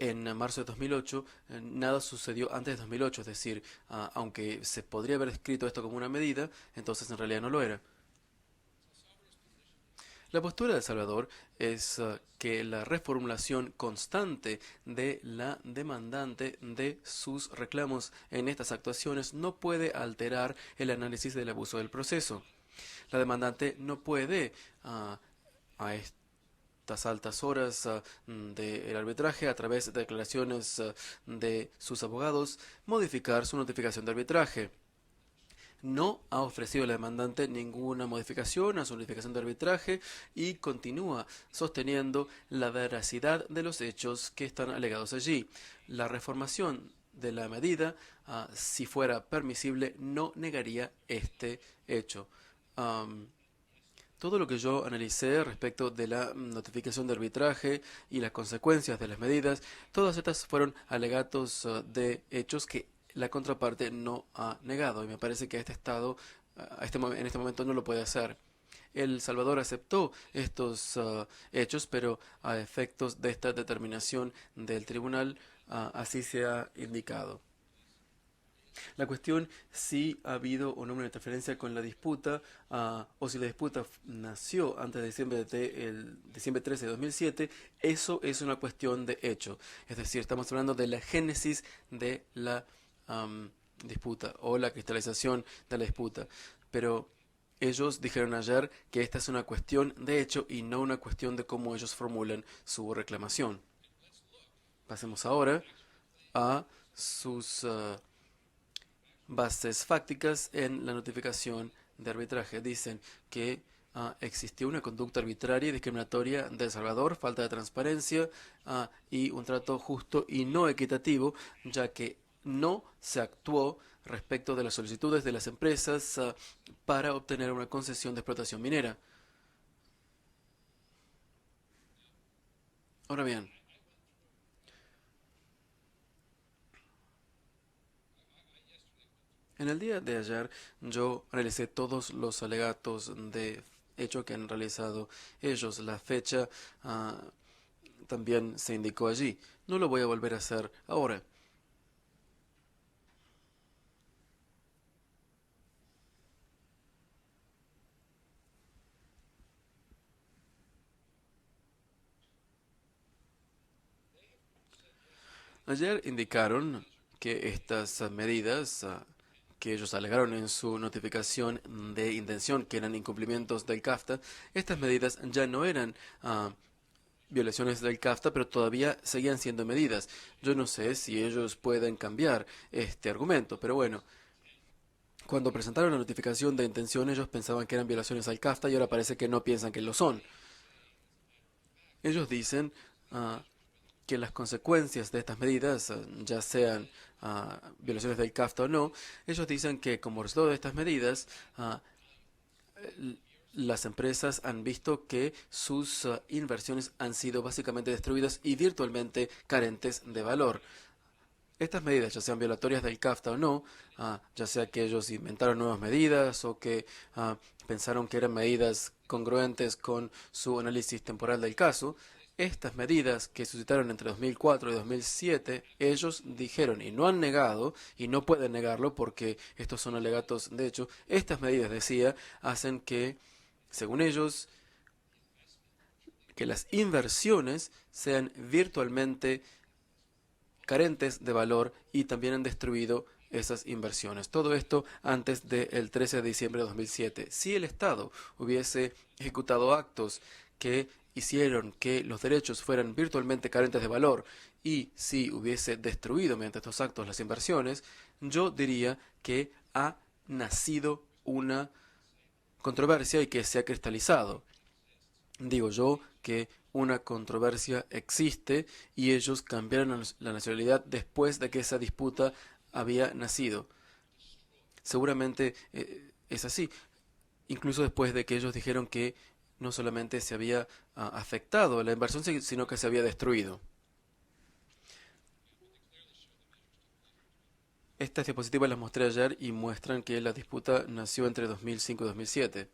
en marzo de 2008, nada sucedió antes de 2008, es decir, aunque se podría haber escrito esto como una medida, entonces en realidad no lo era. La postura de El Salvador es que la reformulación constante de la demandante de sus reclamos en estas actuaciones no puede alterar el análisis del abuso del proceso. La demandante no puede, a estas altas horas del arbitraje, a través de declaraciones de sus abogados, modificar su notificación de arbitraje. No ha ofrecido la demandante ninguna modificación a su notificación de arbitraje y continúa sosteniendo la veracidad de los hechos que están alegados allí. La reformación de la medida, si fuera permisible, no negaría este hecho. Todo lo que yo analicé respecto de la notificación de arbitraje y las consecuencias de las medidas, todas estas fueron alegatos de hechos que la contraparte no ha negado, y me parece que este Estado en este momento no lo puede hacer. El Salvador aceptó estos hechos, pero a efectos de esta determinación del tribunal, así se ha indicado. La cuestión si ha habido o no una interferencia con la disputa, o si la disputa nació antes de diciembre 13 de 2007, eso es una cuestión de hecho. Es decir, estamos hablando de la génesis de la disputa o la cristalización de la disputa. Pero ellos dijeron ayer que esta es una cuestión de hecho y no una cuestión de cómo ellos formulan su reclamación. Pasemos ahora a sus bases fácticas en la notificación de arbitraje. Dicen que existió una conducta arbitraria y discriminatoria de El Salvador, falta de transparencia y un trato justo y no equitativo, ya que no se actuó respecto de las solicitudes de las empresas para obtener una concesión de explotación minera. Ahora bien, en el día de ayer yo analicé todos los alegatos de hecho que han realizado ellos. La fecha también se indicó allí. No lo voy a volver a hacer ahora. Ayer indicaron que estas medidas que ellos alegaron en su notificación de intención, que eran incumplimientos del CAFTA, estas medidas ya no eran violaciones del CAFTA, pero todavía seguían siendo medidas. Yo no sé si ellos pueden cambiar este argumento, pero bueno, cuando presentaron la notificación de intención, ellos pensaban que eran violaciones al CAFTA y ahora parece que no piensan que lo son. Ellos dicen que las consecuencias de estas medidas, ya sean violaciones del CAFTA o no, ellos dicen que como resultado de estas medidas, las empresas han visto que sus inversiones han sido básicamente destruidas y virtualmente carentes de valor. Estas medidas, ya sean violatorias del CAFTA o no, ya sea que ellos inventaron nuevas medidas o que pensaron que eran medidas congruentes con su análisis temporal del caso, estas medidas que suscitaron entre 2004 y 2007, ellos dijeron, y no han negado, y no pueden negarlo porque estos son alegatos de hecho, estas medidas, decía, hacen que, según ellos, que las inversiones sean virtualmente carentes de valor y también han destruido esas inversiones. Todo esto antes del 13 de diciembre de 2007. Si el Estado hubiese ejecutado actos que hicieron que los derechos fueran virtualmente carentes de valor y si hubiese destruido mediante estos actos las inversiones, yo diría que ha nacido una controversia y que se ha cristalizado. Digo yo que una controversia existe y ellos cambiaron la nacionalidad después de que esa disputa había nacido. Seguramente es así, incluso después de que ellos dijeron que no solamente se había afectado la inversión, sino que se había destruido. Estas diapositivas las mostré ayer y muestran que la disputa nació entre 2005 y 2007.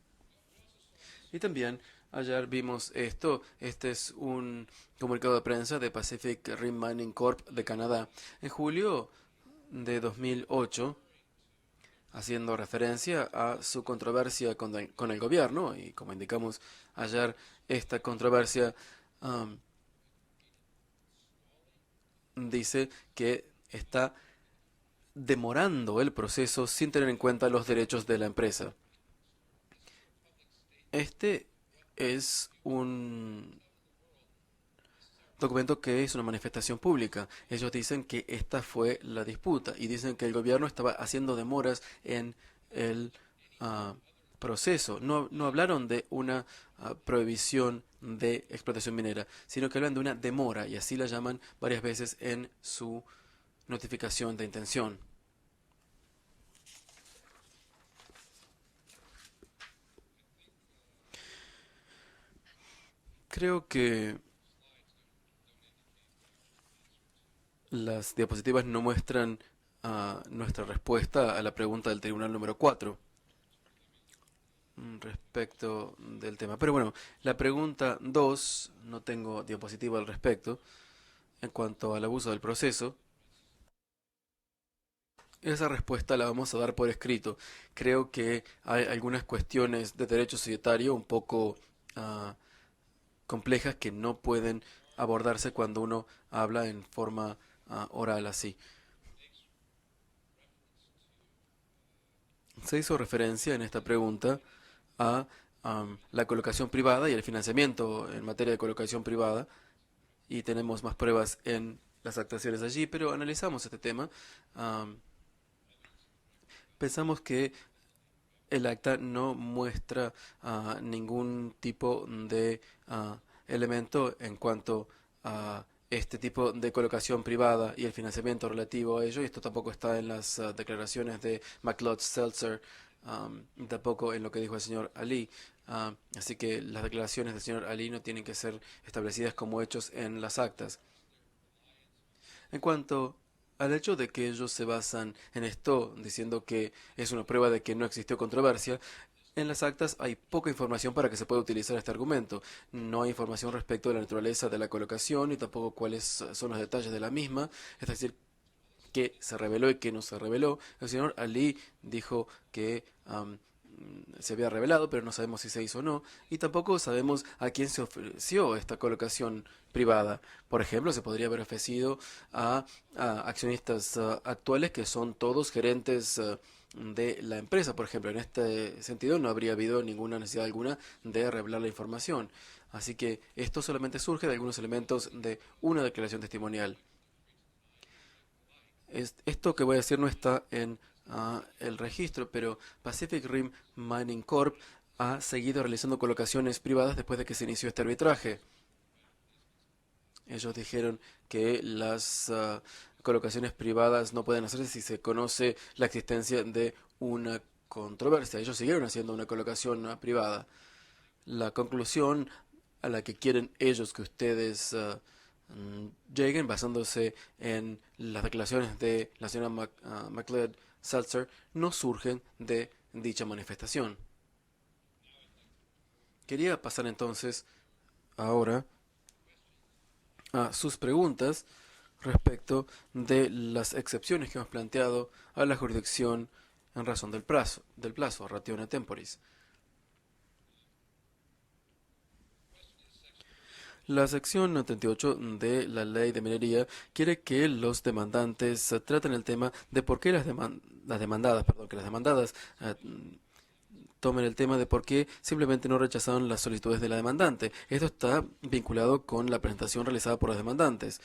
Y también ayer vimos esto. Este es un comunicado de prensa de Pacific Rim Mining Corp. De Canadá. En julio de 2008, haciendo referencia a su controversia con el gobierno, y como indicamos ayer, esta controversia dice que está demorando el proceso sin tener en cuenta los derechos de la empresa. Este es un documento que es una manifestación pública. Ellos dicen que esta fue la disputa y dicen que el gobierno estaba haciendo demoras en el proceso. No hablaron de una prohibición de explotación minera, sino que hablan de una demora y así la llaman varias veces en su notificación de intención. Creo que las diapositivas no muestran nuestra respuesta a la pregunta del tribunal número 4 respecto del tema. Pero bueno, la pregunta 2, no tengo diapositiva al respecto, en cuanto al abuso del proceso. Esa respuesta la vamos a dar por escrito. Creo que hay algunas cuestiones de derecho societario un poco complejas que no pueden abordarse cuando uno habla en forma oral así. Se hizo referencia en esta pregunta a la colocación privada y el financiamiento en materia de colocación privada y tenemos más pruebas en las actuaciones allí, pero analizamos este tema. Pensamos que el acta no muestra ningún tipo de elemento en cuanto a este tipo de colocación privada y el financiamiento relativo a ello, y esto tampoco está en las declaraciones de McLeod-Seltzer, tampoco en lo que dijo el señor Ali. Así que las declaraciones del señor Ali no tienen que ser establecidas como hechos en las actas. En cuanto al hecho de que ellos se basan en esto, diciendo que es una prueba de que no existió controversia, en las actas hay poca información para que se pueda utilizar este argumento. No hay información respecto de la naturaleza de la colocación y tampoco cuáles son los detalles de la misma, es decir, qué se reveló y qué no se reveló. El señor Ali dijo que se había revelado, pero no sabemos si se hizo o no, y tampoco sabemos a quién se ofreció esta colocación privada. Por ejemplo, se podría haber ofrecido a accionistas actuales que son todos gerentes de la empresa, por ejemplo. En este sentido no habría habido ninguna necesidad alguna de revelar la información. Así que esto solamente surge de algunos elementos de una declaración testimonial. Esto que voy a decir no está en el registro, pero Pacific Rim Mining Corp ha seguido realizando colocaciones privadas después de que se inició este arbitraje. Ellos dijeron que las colocaciones privadas no pueden hacerse si se conoce la existencia de una controversia. Ellos siguieron haciendo una colocación privada. La conclusión a la que quieren ellos que ustedes lleguen, basándose en las declaraciones de la señora McLeod-Seltzer, no surgen de dicha manifestación. Quería pasar entonces ahora a sus preguntas respecto de las excepciones que hemos planteado a la jurisdicción en razón del plazo, ratione temporis. La sección 38 de la ley de minería quiere que los demandantes traten el tema de por qué las demandadas tomen el tema de por qué simplemente no rechazaron las solicitudes de la demandante. Esto está vinculado con la presentación realizada por los demandantes.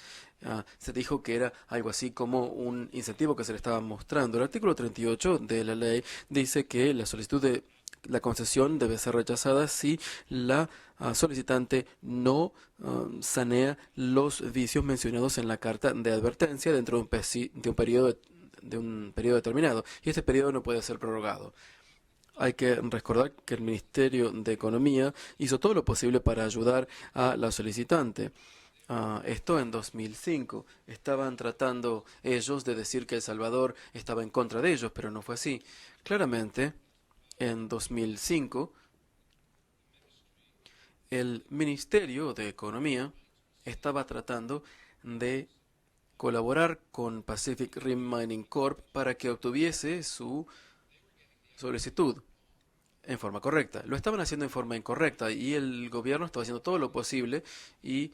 Se dijo que era algo así como un incentivo que se le estaba mostrando. El artículo 38 de la ley dice que la solicitud de la concesión debe ser rechazada si la solicitante no sanea los vicios mencionados en la carta de advertencia dentro de un periodo determinado, y este periodo no puede ser prorrogado. Hay que recordar que el Ministerio de Economía hizo todo lo posible para ayudar a la solicitante. Esto en 2005. Estaban tratando ellos de decir que El Salvador estaba en contra de ellos, pero no fue así. Claramente, en 2005, el Ministerio de Economía estaba tratando de colaborar con Pacific Rim Mining Corp para que obtuviese su solicitud en forma correcta. Lo estaban haciendo en forma incorrecta y el gobierno estaba haciendo todo lo posible y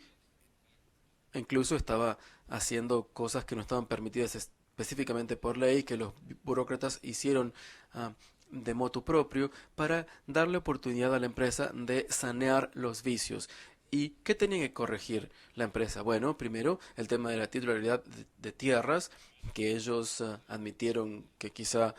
incluso estaba haciendo cosas que no estaban permitidas específicamente por ley, que los burócratas hicieron de motu propio para darle oportunidad a la empresa de sanear los vicios. ¿Y qué tenía que corregir la empresa? Bueno, primero el tema de la titularidad de tierras, que ellos admitieron que quizá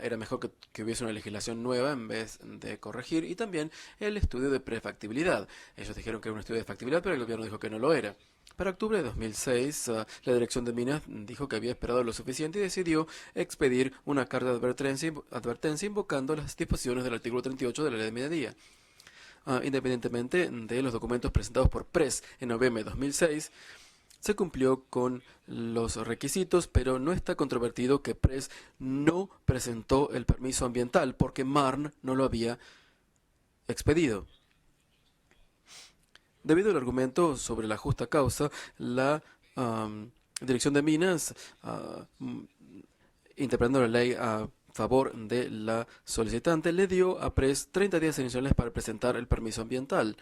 era mejor que hubiese una legislación nueva en vez de corregir, y también el estudio de prefactibilidad. Ellos dijeron que era un estudio de factibilidad, pero el gobierno dijo que no lo era. Para octubre de 2006, la Dirección de Minas dijo que había esperado lo suficiente y decidió expedir una carta de advertencia invocando las disposiciones del artículo 38 de la Ley de Minería. Independientemente de los documentos presentados por PRES en noviembre de 2006, se cumplió con los requisitos, pero no está controvertido que PRES no presentó el permiso ambiental porque MARN no lo había expedido. Debido al argumento sobre la justa causa, la Dirección de Minas, interpretando la ley a favor de la solicitante, le dio a PRES 30 días iniciales para presentar el permiso ambiental.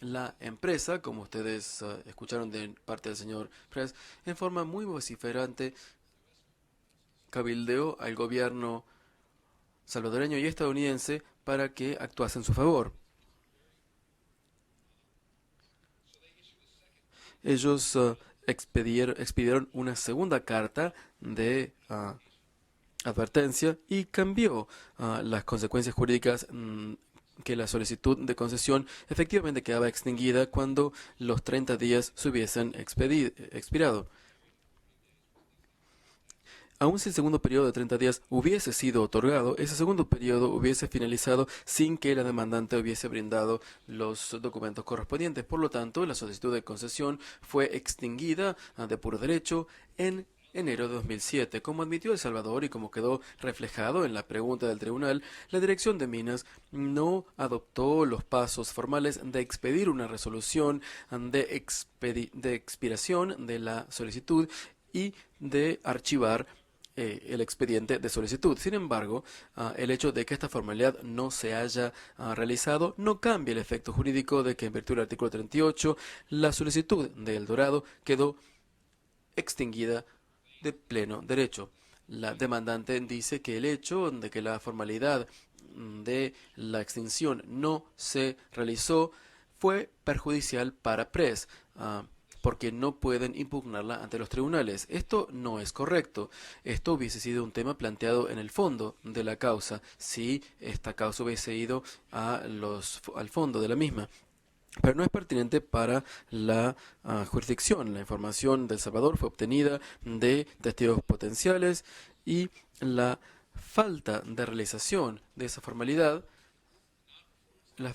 La empresa, como ustedes escucharon de parte del señor PRES, en forma muy vociferante cabildeó al gobierno salvadoreño y estadounidense para que actuase en su favor. Ellos expidieron una segunda carta de advertencia y cambió las consecuencias jurídicas que la solicitud de concesión efectivamente quedaba extinguida cuando los 30 días se hubiesen expirado. Aun si el segundo periodo de 30 días hubiese sido otorgado, ese segundo periodo hubiese finalizado sin que la demandante hubiese brindado los documentos correspondientes. Por lo tanto, la solicitud de concesión fue extinguida de puro derecho en enero de 2007. Como admitió El Salvador y como quedó reflejado en la pregunta del tribunal, la Dirección de Minas no adoptó los pasos formales de expedir una resolución de expiración de la solicitud y de archivar el expediente de solicitud. Sin embargo, el hecho de que esta formalidad no se haya realizado no cambia el efecto jurídico de que en virtud del artículo 38 la solicitud de El Dorado quedó extinguida de pleno derecho. La demandante dice que el hecho de que la formalidad de la extinción no se realizó fue perjudicial para PRES, porque no pueden impugnarla ante los tribunales. Esto no es correcto. Esto hubiese sido un tema planteado en el fondo de la causa, si esta causa hubiese ido al fondo de la misma. Pero no es pertinente para la jurisdicción. La información de El Salvador fue obtenida de testigos potenciales y la falta de realización de esa formalidad, de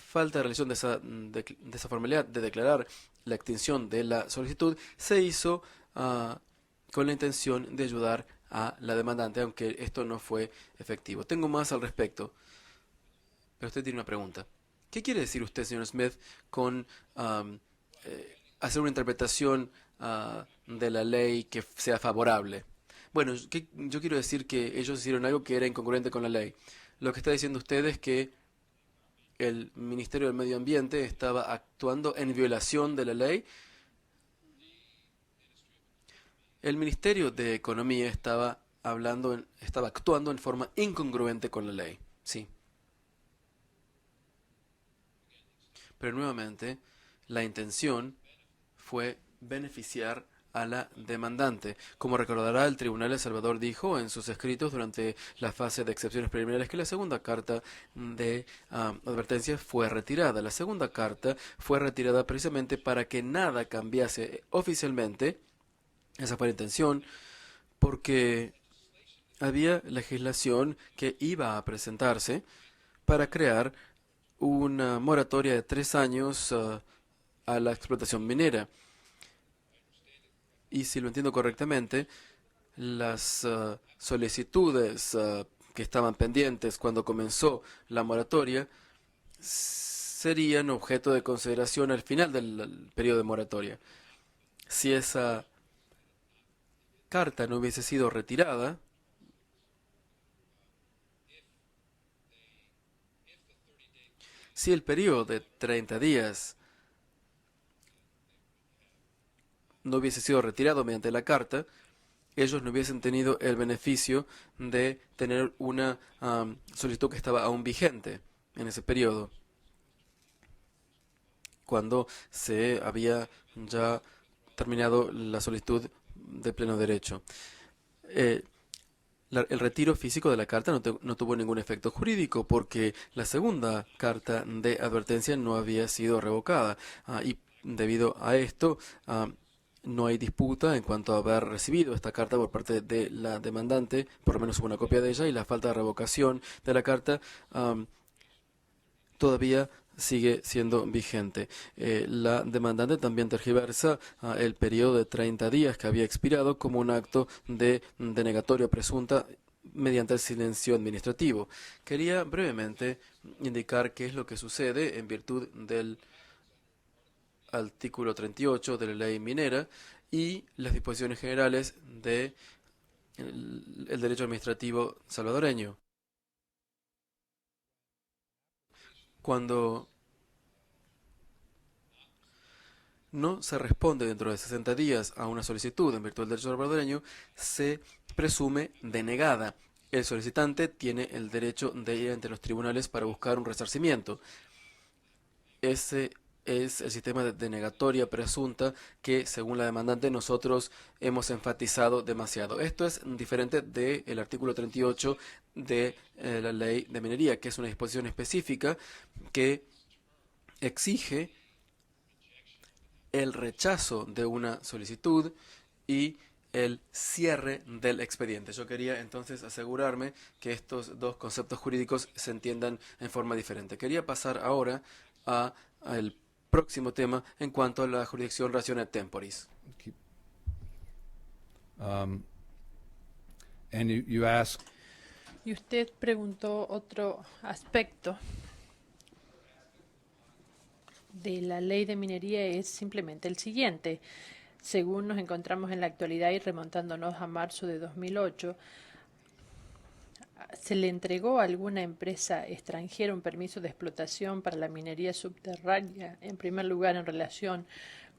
esa formalidad de declarar la extinción de la solicitud se hizo con la intención de ayudar a la demandante, aunque esto no fue efectivo. Tengo más al respecto, pero usted tiene una pregunta. ¿Qué quiere decir usted, señor Smith, con hacer una interpretación de la ley que sea favorable. Bueno, yo quiero decir que ellos hicieron algo que era incongruente con la ley. Lo que está diciendo usted es que el Ministerio del Medio Ambiente estaba actuando en violación de la ley. El Ministerio de Economía estaba actuando en forma incongruente con la ley. Sí. Pero nuevamente, la intención fue beneficiar a la demandante. Como recordará, el Tribunal de El Salvador dijo en sus escritos durante la fase de excepciones preliminares que la segunda carta de advertencia fue retirada. La segunda carta fue retirada precisamente para que nada cambiase oficialmente. Esa fue la intención, porque había legislación que iba a presentarse para crear una moratoria de 3 años a la explotación minera. Y si lo entiendo correctamente, las solicitudes que estaban pendientes cuando comenzó la moratoria serían objeto de consideración al final del periodo de moratoria. Si esa carta no hubiese sido retirada, si el periodo de 30 días no hubiese sido retirado mediante la carta, ellos no hubiesen tenido el beneficio de tener una solicitud que estaba aún vigente en ese periodo, cuando se había ya terminado la solicitud de pleno derecho. El retiro físico de la carta no tuvo ningún efecto jurídico porque la segunda carta de advertencia no había sido revocada y debido a esto no hay disputa en cuanto a haber recibido esta carta por parte de la demandante, por lo menos una copia de ella, y la falta de revocación de la carta todavía sigue siendo vigente. La demandante también tergiversa el periodo de 30 días que había expirado como un acto de denegatoria presunta mediante el silencio administrativo. Quería brevemente indicar qué es lo que sucede en virtud del artículo 38 de la ley minera y las disposiciones generales de el derecho administrativo salvadoreño. Cuando no se responde dentro de 60 días a una solicitud en virtud del derecho salvadoreño, se presume denegada. El solicitante tiene el derecho de ir ante los tribunales para buscar un resarcimiento. Ese es el sistema de denegatoria presunta que, según la demandante, nosotros hemos enfatizado demasiado. Esto es diferente del artículo 38 de la ley de minería, que es una disposición específica que exige el rechazo de una solicitud y el cierre del expediente. Yo quería entonces asegurarme que estos dos conceptos jurídicos se entiendan en forma diferente. Quería pasar ahora al próximo tema en cuanto a la jurisdicción ratione temporis. And you asked, Y usted preguntó otro aspecto de la ley de minería, es simplemente el siguiente. Según nos encontramos en la actualidad y remontándonos a marzo de 2008, se le entregó a alguna empresa extranjera un permiso de explotación para la minería subterránea, en primer lugar en relación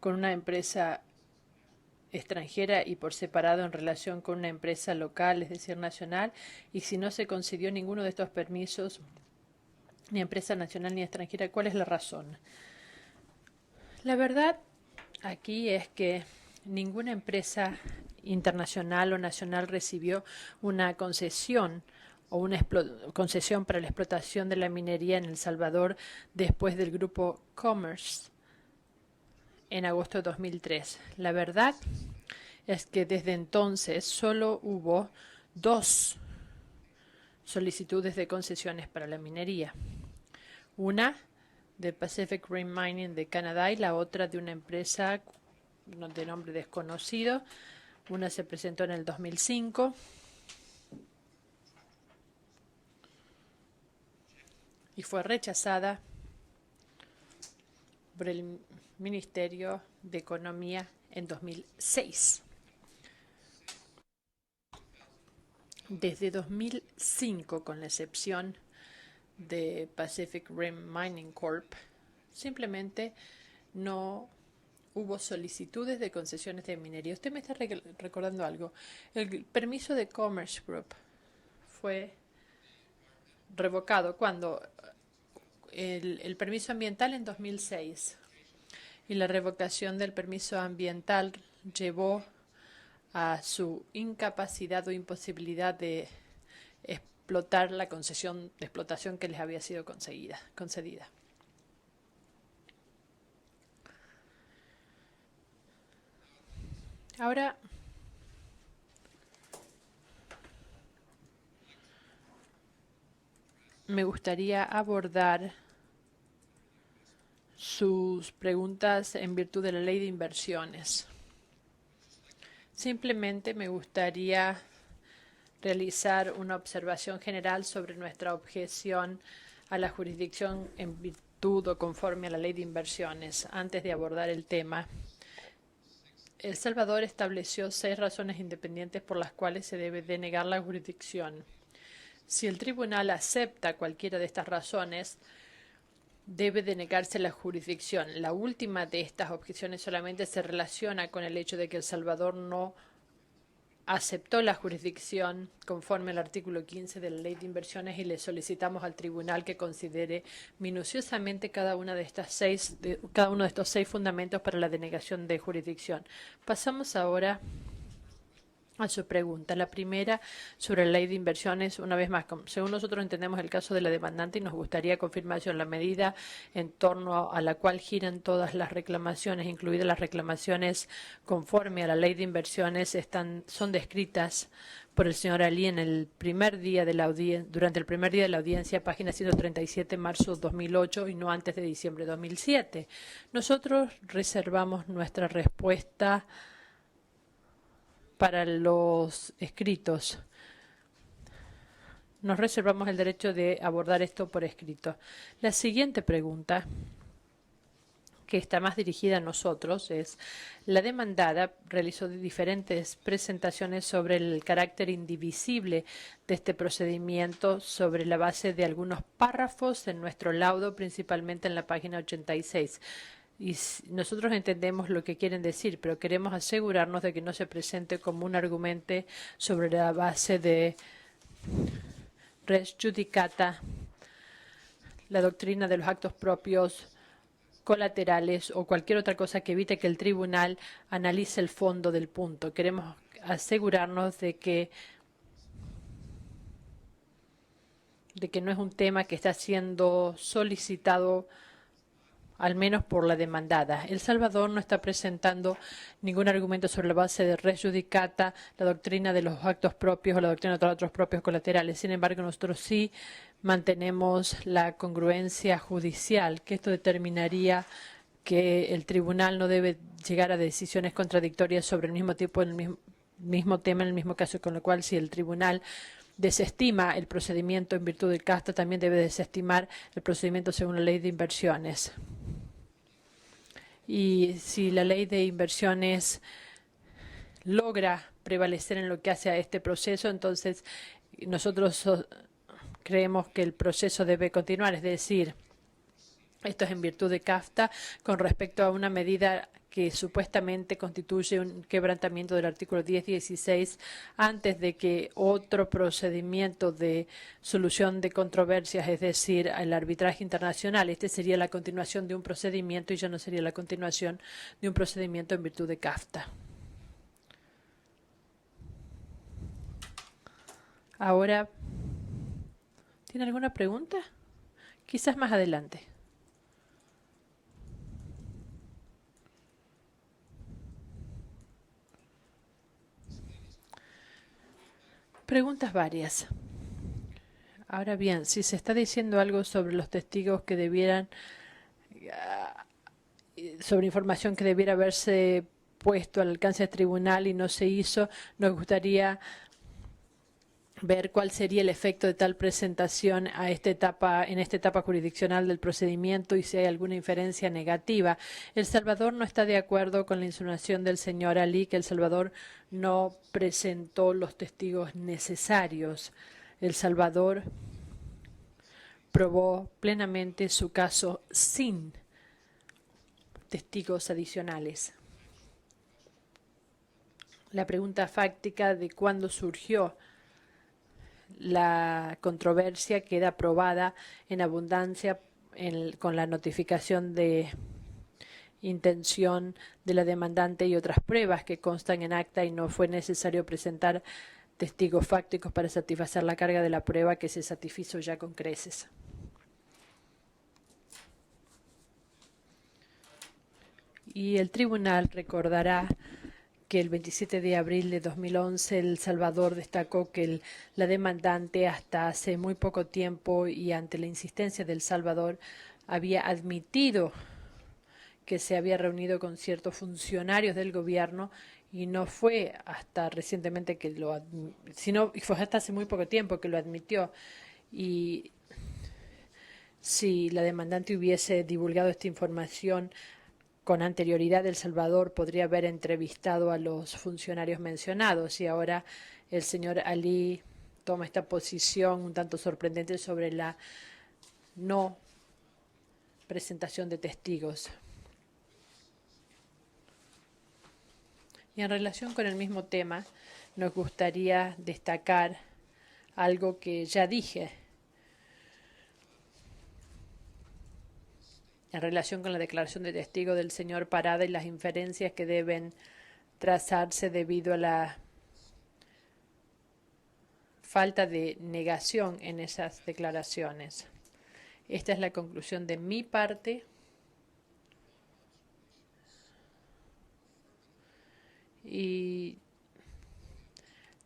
con una empresa extranjera y por separado en relación con una empresa local, es decir, nacional, y si no se concedió ninguno de estos permisos, ni empresa nacional ni extranjera, ¿cuál es la razón? La verdad aquí es que ninguna empresa internacional o nacional recibió una concesión o una concesión para la explotación de la minería en El Salvador después del grupo Commerce en agosto de 2003. La verdad es que desde entonces solo hubo 2 solicitudes de concesiones para la minería. Una de Pacific Rim Mining de Canadá y la otra de una empresa de nombre desconocido. Una se presentó en el 2005 y fue rechazada por el Ministerio de Economía en 2006. Desde 2005, con la excepción de Pacific Rim Mining Corp., simplemente no hubo solicitudes de concesiones de minería. Usted me está recordando algo. El permiso de Commerce Group fue revocado cuando el permiso ambiental en 2006, y la revocación del permiso ambiental llevó a su incapacidad o imposibilidad de explotar la concesión de explotación que les había sido concedida. Ahora, me gustaría abordar sus preguntas en virtud de la ley de inversiones. Simplemente me gustaría realizar una observación general sobre nuestra objeción a la jurisdicción en virtud o conforme a la ley de inversiones. Antes de abordar el tema, El Salvador estableció 6 razones independientes por las cuales se debe denegar la jurisdicción. Si el tribunal acepta cualquiera de estas razones, debe denegarse la jurisdicción. La última de estas objeciones solamente se relaciona con el hecho de que El Salvador no aceptó la jurisdicción conforme al artículo 15 de la Ley de Inversiones, y le solicitamos al tribunal que considere minuciosamente cada uno de estos 6 fundamentos para la denegación de jurisdicción. Pasamos ahora a su pregunta. La primera, sobre la ley de inversiones. Una vez más, según nosotros entendemos el caso de la demandante, y nos gustaría confirmación, la medida en torno a la cual giran todas las reclamaciones, incluidas las reclamaciones conforme a la ley de inversiones, son descritas por el señor Ali en el primer día de la durante el primer día de la audiencia, página 137, marzo 2008, y no antes de diciembre de 2007. Nosotros reservamos nuestra respuesta para los escritos. Nos reservamos el derecho de abordar esto por escrito. La siguiente pregunta, que está más dirigida a nosotros, es: la demandada realizó diferentes presentaciones sobre el carácter indivisible de este procedimiento sobre la base de algunos párrafos en nuestro laudo, principalmente en la página 86. Y nosotros entendemos lo que quieren decir, pero queremos asegurarnos de que no se presente como un argumento sobre la base de res judicata, la doctrina de los actos propios, colaterales o cualquier otra cosa que evite que el tribunal analice el fondo del punto. Queremos asegurarnos de que no es un tema que está siendo solicitado al menos por la demandada. El Salvador no está presentando ningún argumento sobre la base de res judicata, la doctrina de los actos propios o la doctrina de los actos propios colaterales. Sin embargo, nosotros sí mantenemos la congruencia judicial, que esto determinaría que el tribunal no debe llegar a decisiones contradictorias sobre el mismo tipo, en el mismo tema, en el mismo caso, con lo cual, si el tribunal desestima el procedimiento en virtud del casta, también debe desestimar el procedimiento según la ley de inversiones. Y si la ley de inversiones logra prevalecer en lo que hace a este proceso, entonces nosotros creemos que el proceso debe continuar. Es decir, esto es en virtud de CAFTA con respecto a una medida que supuestamente constituye un quebrantamiento del artículo 10.16 antes de que otro procedimiento de solución de controversias, es decir, el arbitraje internacional. Este sería la continuación de un procedimiento y ya no sería la continuación de un procedimiento en virtud de CAFTA. Ahora, ¿tiene alguna pregunta? Quizás más adelante. Preguntas varias. Ahora bien, si se está diciendo algo sobre los testigos que debieran, sobre información que debiera haberse puesto al alcance del tribunal y no se hizo, nos gustaría ver cuál sería el efecto de tal presentación a en esta etapa jurisdiccional del procedimiento y si hay alguna inferencia negativa. El Salvador no está de acuerdo con la insinuación del señor Ali que El Salvador no presentó los testigos necesarios. El Salvador probó plenamente su caso sin testigos adicionales. La pregunta fáctica de cuándo surgió la controversia queda probada en abundancia con la notificación de intención de la demandante y otras pruebas que constan en acta y no fue necesario presentar testigos fácticos para satisfacer la carga de la prueba que se satisfizo ya con creces. Y el tribunal recordará que el 27 de abril de 2011 El Salvador destacó que la demandante hasta hace muy poco tiempo y ante la insistencia del Salvador había admitido que se había reunido con ciertos funcionarios del gobierno y no fue hasta recientemente que sino fue hasta hace muy poco tiempo que lo admitió. Y si la demandante hubiese divulgado esta información con anterioridad, El Salvador podría haber entrevistado a los funcionarios mencionados y ahora el señor Ali toma esta posición un tanto sorprendente sobre la no presentación de testigos. Y en relación con el mismo tema, nos gustaría destacar algo que ya dije en relación con la declaración de testigo del señor Parada y las inferencias que deben trazarse debido a la falta de negación en esas declaraciones. Esta es la conclusión de mi parte. Y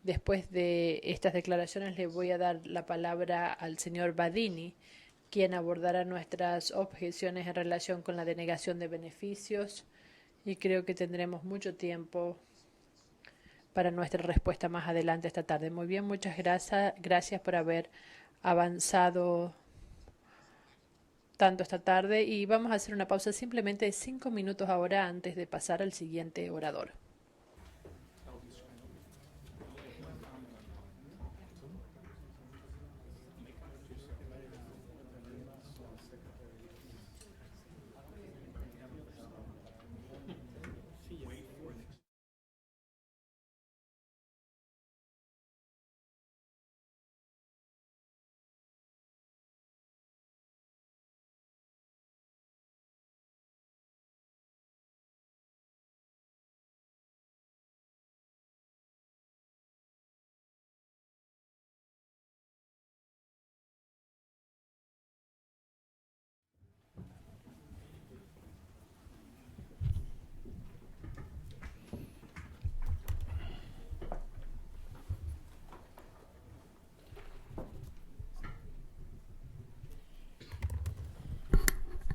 después de estas declaraciones le voy a dar la palabra al señor Badini, quien abordará nuestras objeciones en relación con la denegación de beneficios y creo que tendremos mucho tiempo para nuestra respuesta más adelante esta tarde. Muy bien, muchas gracias por haber avanzado tanto esta tarde y vamos a hacer una pausa simplemente de 5 minutos ahora antes de pasar al siguiente orador.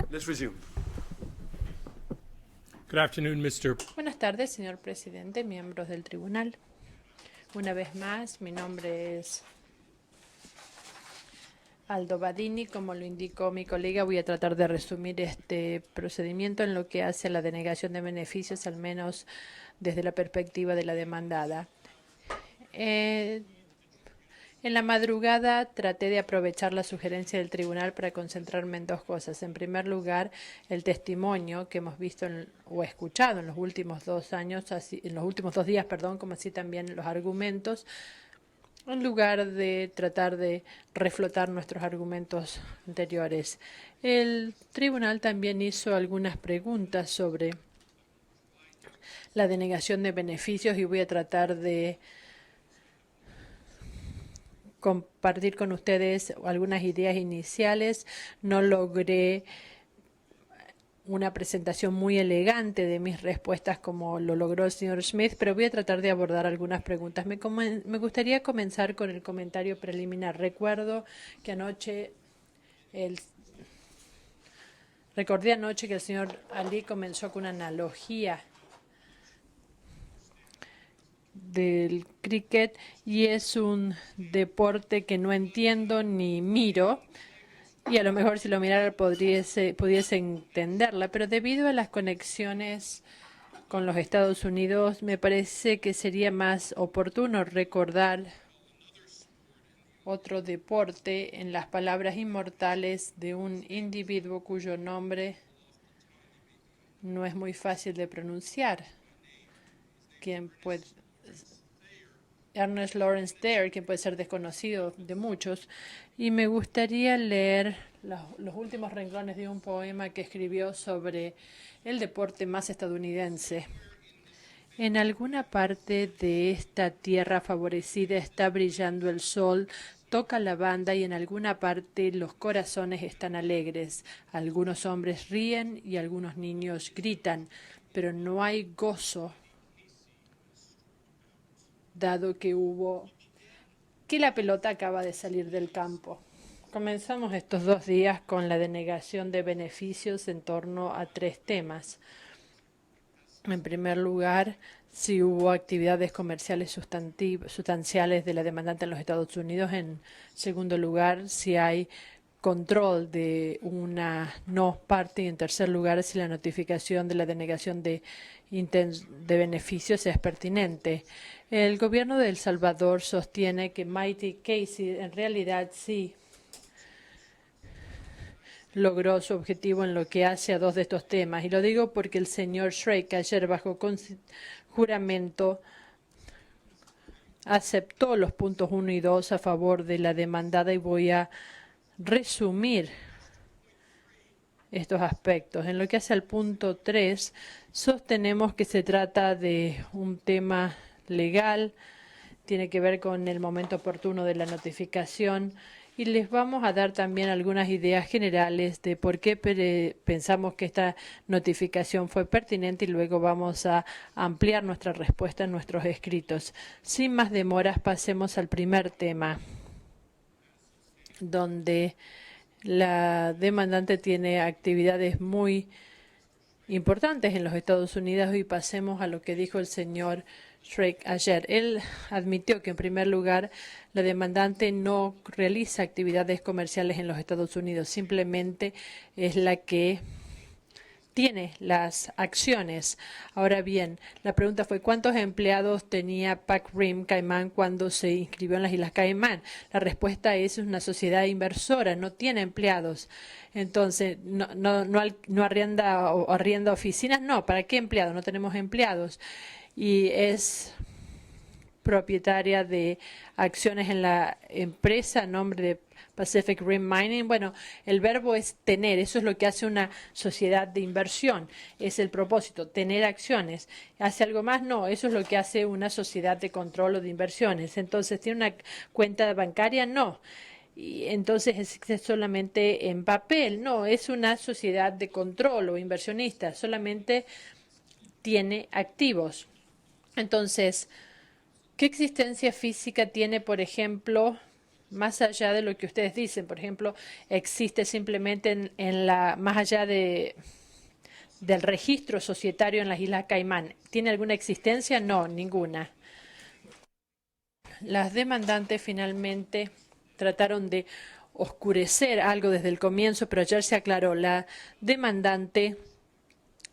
Let's resume. Good afternoon, Mr. Buenas tardes, señor presidente, miembros del tribunal. Una vez más, mi nombre es Aldo Badini. Como lo indicó mi colega, voy a tratar de resumir este procedimiento en lo que hace a la denegación de beneficios, al menos desde la perspectiva de la demandada. En la madrugada traté de aprovechar la sugerencia del tribunal para concentrarme en dos cosas. En primer lugar, el testimonio que hemos visto o escuchado en los últimos 2 años, en los últimos 2 días, como así también los argumentos, en lugar de tratar de reflotar nuestros argumentos anteriores. El tribunal también hizo algunas preguntas sobre la denegación de beneficios y voy a tratar de compartir con ustedes algunas ideas iniciales. No logré una presentación muy elegante de mis respuestas como lo logró el señor Smith, pero voy a tratar de abordar algunas preguntas. Me gustaría comenzar con el comentario preliminar. Recordé anoche que el señor Ali comenzó con una analogía del cricket y es un deporte que no entiendo ni miro. Y a lo mejor si lo mirara pudiese entenderla, pero debido a las conexiones con los Estados Unidos, me parece que sería más oportuno recordar otro deporte en las palabras inmortales de un individuo cuyo nombre no es muy fácil de pronunciar. Ernest Lawrence Dare, que puede ser desconocido de muchos, y me gustaría leer los últimos renglones de un poema que escribió sobre el deporte más estadounidense. En alguna parte de esta tierra favorecida está brillando el sol, toca la banda y en alguna parte los corazones están alegres. Algunos hombres ríen y algunos niños gritan, pero no hay gozo dado que la pelota acaba de salir del campo. Comenzamos estos 2 días con la denegación de beneficios en torno a 3 temas. En primer lugar, si hubo actividades comerciales sustanciales de la demandante en los Estados Unidos. En segundo lugar, si hay control de una no parte. Y en tercer lugar, si la notificación de la denegación de beneficios es pertinente. El gobierno de El Salvador sostiene que Mighty Casey en realidad sí logró su objetivo en lo que hace a 2 de estos temas. Y lo digo porque el señor Shrake ayer bajo juramento aceptó los puntos 1 y 2 a favor de la demandada y voy a resumir estos aspectos. En lo que hace al punto 3, sostenemos que se trata de un tema legal, tiene que ver con el momento oportuno de la notificación y les vamos a dar también algunas ideas generales de por qué pensamos que esta notificación fue pertinente y luego vamos a ampliar nuestra respuesta en nuestros escritos. Sin más demoras, pasemos al primer tema, donde la demandante tiene actividades muy importantes en los Estados Unidos y pasemos a lo que dijo el señor Shrake ayer. Él admitió que en primer lugar la demandante no realiza actividades comerciales en los Estados Unidos, simplemente es la que tiene las acciones. Ahora bien, la pregunta fue ¿cuántos empleados tenía Pac Rim Caimán cuando se inscribió en las Islas Caimán? La respuesta es una sociedad inversora, no tiene empleados. Entonces, no arrienda oficinas, no. ¿Para qué empleados? No tenemos empleados. Y es propietaria de acciones en la empresa a nombre de Pacific Rim Mining. Bueno, el verbo es tener, eso es lo que hace una sociedad de inversión, es el propósito, tener acciones. ¿Hace algo más? No, eso es lo que hace una sociedad de control o de inversiones. Entonces, ¿tiene una cuenta bancaria? No. Y entonces existe solamente en papel. No, es una sociedad de control o inversionista, solamente tiene activos. Entonces, ¿qué existencia física tiene, por ejemplo, más allá de lo que ustedes dicen? Por ejemplo, existe simplemente más allá del registro societario en las Islas Caimán. ¿Tiene alguna existencia? No, ninguna. Las demandantes finalmente trataron de oscurecer algo desde el comienzo, pero ayer se aclaró. La demandante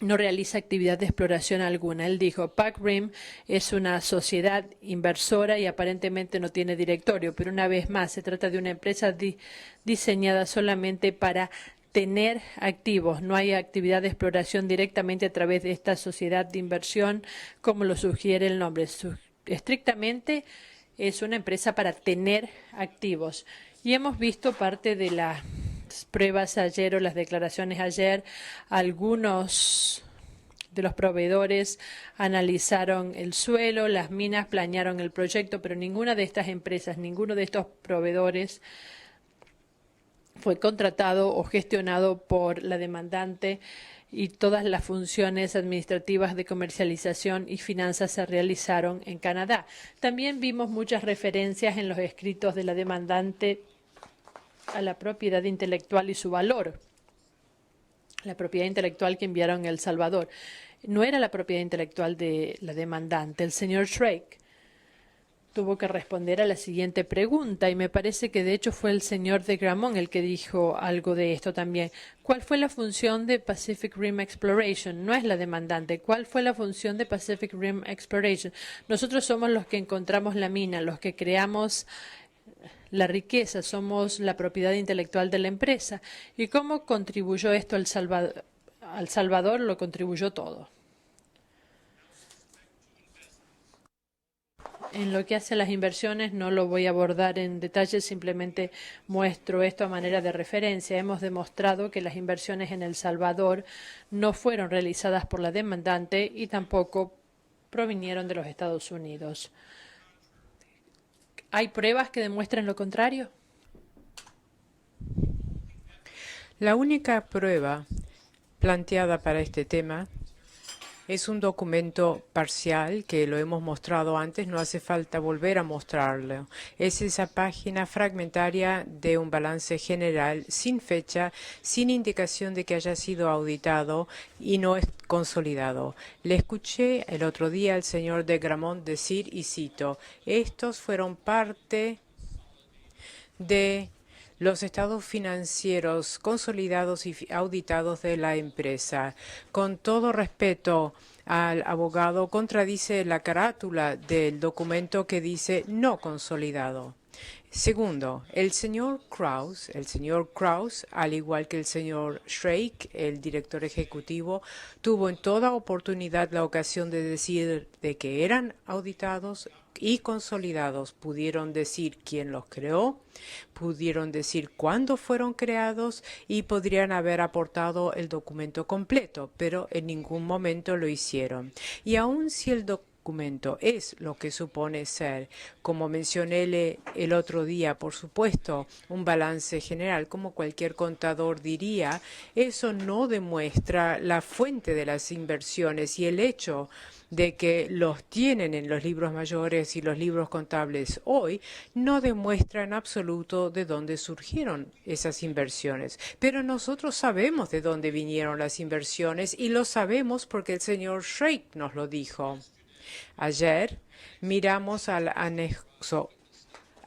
no realiza actividad de exploración alguna. Él dijo, Pac Rim es una sociedad inversora y aparentemente no tiene directorio, pero una vez más se trata de una empresa diseñada solamente para tener activos. No hay actividad de exploración directamente a través de esta sociedad de inversión, como lo sugiere el nombre. Estrictamente es una empresa para tener activos. Y hemos visto parte de las pruebas ayer o las declaraciones ayer. Algunos de los proveedores analizaron el suelo, las minas, planearon el proyecto, pero ninguna de estas empresas, ninguno de estos proveedores fue contratado o gestionado por la demandante y todas las funciones administrativas de comercialización y finanzas se realizaron en Canadá. También vimos muchas referencias en los escritos de la demandante a la propiedad intelectual y su valor. La propiedad intelectual que enviaron a El Salvador no era la propiedad intelectual de la demandante. El señor Shrake tuvo que responder a la siguiente pregunta y me parece que de hecho fue el señor de Gramont el que dijo algo de esto también. ¿Cuál fue la función de Pacific Rim Exploration? No es la demandante. ¿Cuál fue la función de Pacific Rim Exploration? Nosotros somos los que encontramos la mina, los que creamos la riqueza, somos la propiedad intelectual de la empresa. ¿Y cómo contribuyó esto al Salvador? Lo contribuyó todo. En lo que hace a las inversiones no lo voy a abordar en detalle, simplemente muestro esto a manera de referencia. Hemos demostrado que las inversiones en El Salvador no fueron realizadas por la demandante y tampoco provinieron de los Estados Unidos. ¿Hay pruebas que demuestren lo contrario? La única prueba planteada para este tema es un documento parcial que lo hemos mostrado antes, no hace falta volver a mostrarlo. Es esa página fragmentaria de un balance general sin fecha, sin indicación de que haya sido auditado y no es consolidado. Le escuché el otro día al señor de Gramont decir, y cito, estos fueron parte de los estados financieros consolidados y auditados de la empresa. Con todo respeto al abogado, contradice la carátula del documento que dice no consolidado. Segundo, el señor Krause, al igual que el señor Schrake, el director ejecutivo, tuvo en toda oportunidad la ocasión de decir de que eran auditados y consolidados. Pudieron decir quién los creó, pudieron decir cuándo fueron creados y podrían haber aportado el documento completo, pero en ningún momento lo hicieron. Y aun si el documento es lo que supone ser, como mencioné el otro día, por supuesto, un balance general, como cualquier contador diría, eso no demuestra la fuente de las inversiones y el hecho de que los tienen en los libros mayores y los libros contables hoy, no demuestra en absoluto de dónde surgieron esas inversiones. Pero nosotros sabemos de dónde vinieron las inversiones y lo sabemos porque el señor Schrake nos lo dijo. Ayer miramos al anexo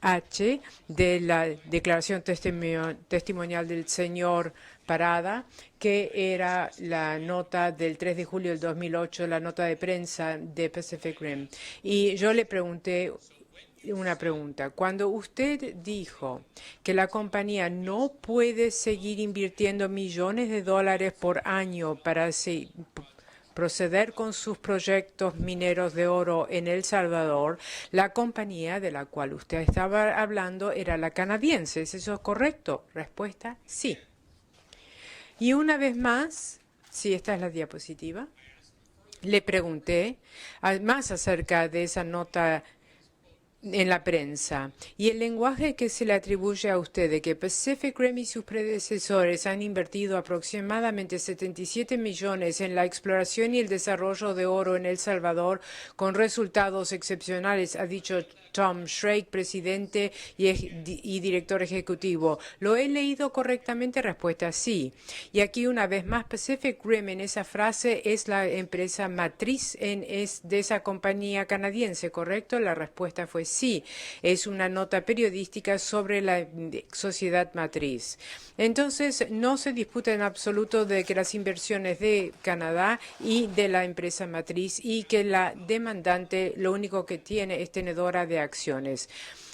H de la declaración testimonial del señor Parada, que era la nota del 3 de julio del 2008, la nota de prensa de Pacific Rim. Y yo le pregunté una pregunta. Cuando usted dijo que la compañía no puede seguir invirtiendo millones de dólares por año para proceder con sus proyectos mineros de oro en El Salvador, la compañía de la cual usted estaba hablando era la canadiense. ¿Es eso correcto? Respuesta, sí. Y una vez más, sí, esta es la diapositiva, le pregunté más acerca de esa nota en la prensa y el lenguaje que se le atribuye a usted de que Pacific Rim y sus predecesores han invertido aproximadamente 77 millones en la exploración y el desarrollo de oro en El Salvador con resultados excepcionales, ha dicho Tom Schrake, presidente y director ejecutivo. ¿Lo he leído correctamente? Respuesta, sí. Y aquí una vez más, Pacific Rim en esa frase es la empresa matriz de esa compañía canadiense, ¿correcto? La respuesta fue sí. Es una nota periodística sobre la sociedad matriz. Entonces, no se disputa en absoluto de que las inversiones de Canadá y de la empresa matriz y que la demandante lo único que tiene es tenedora de acciones.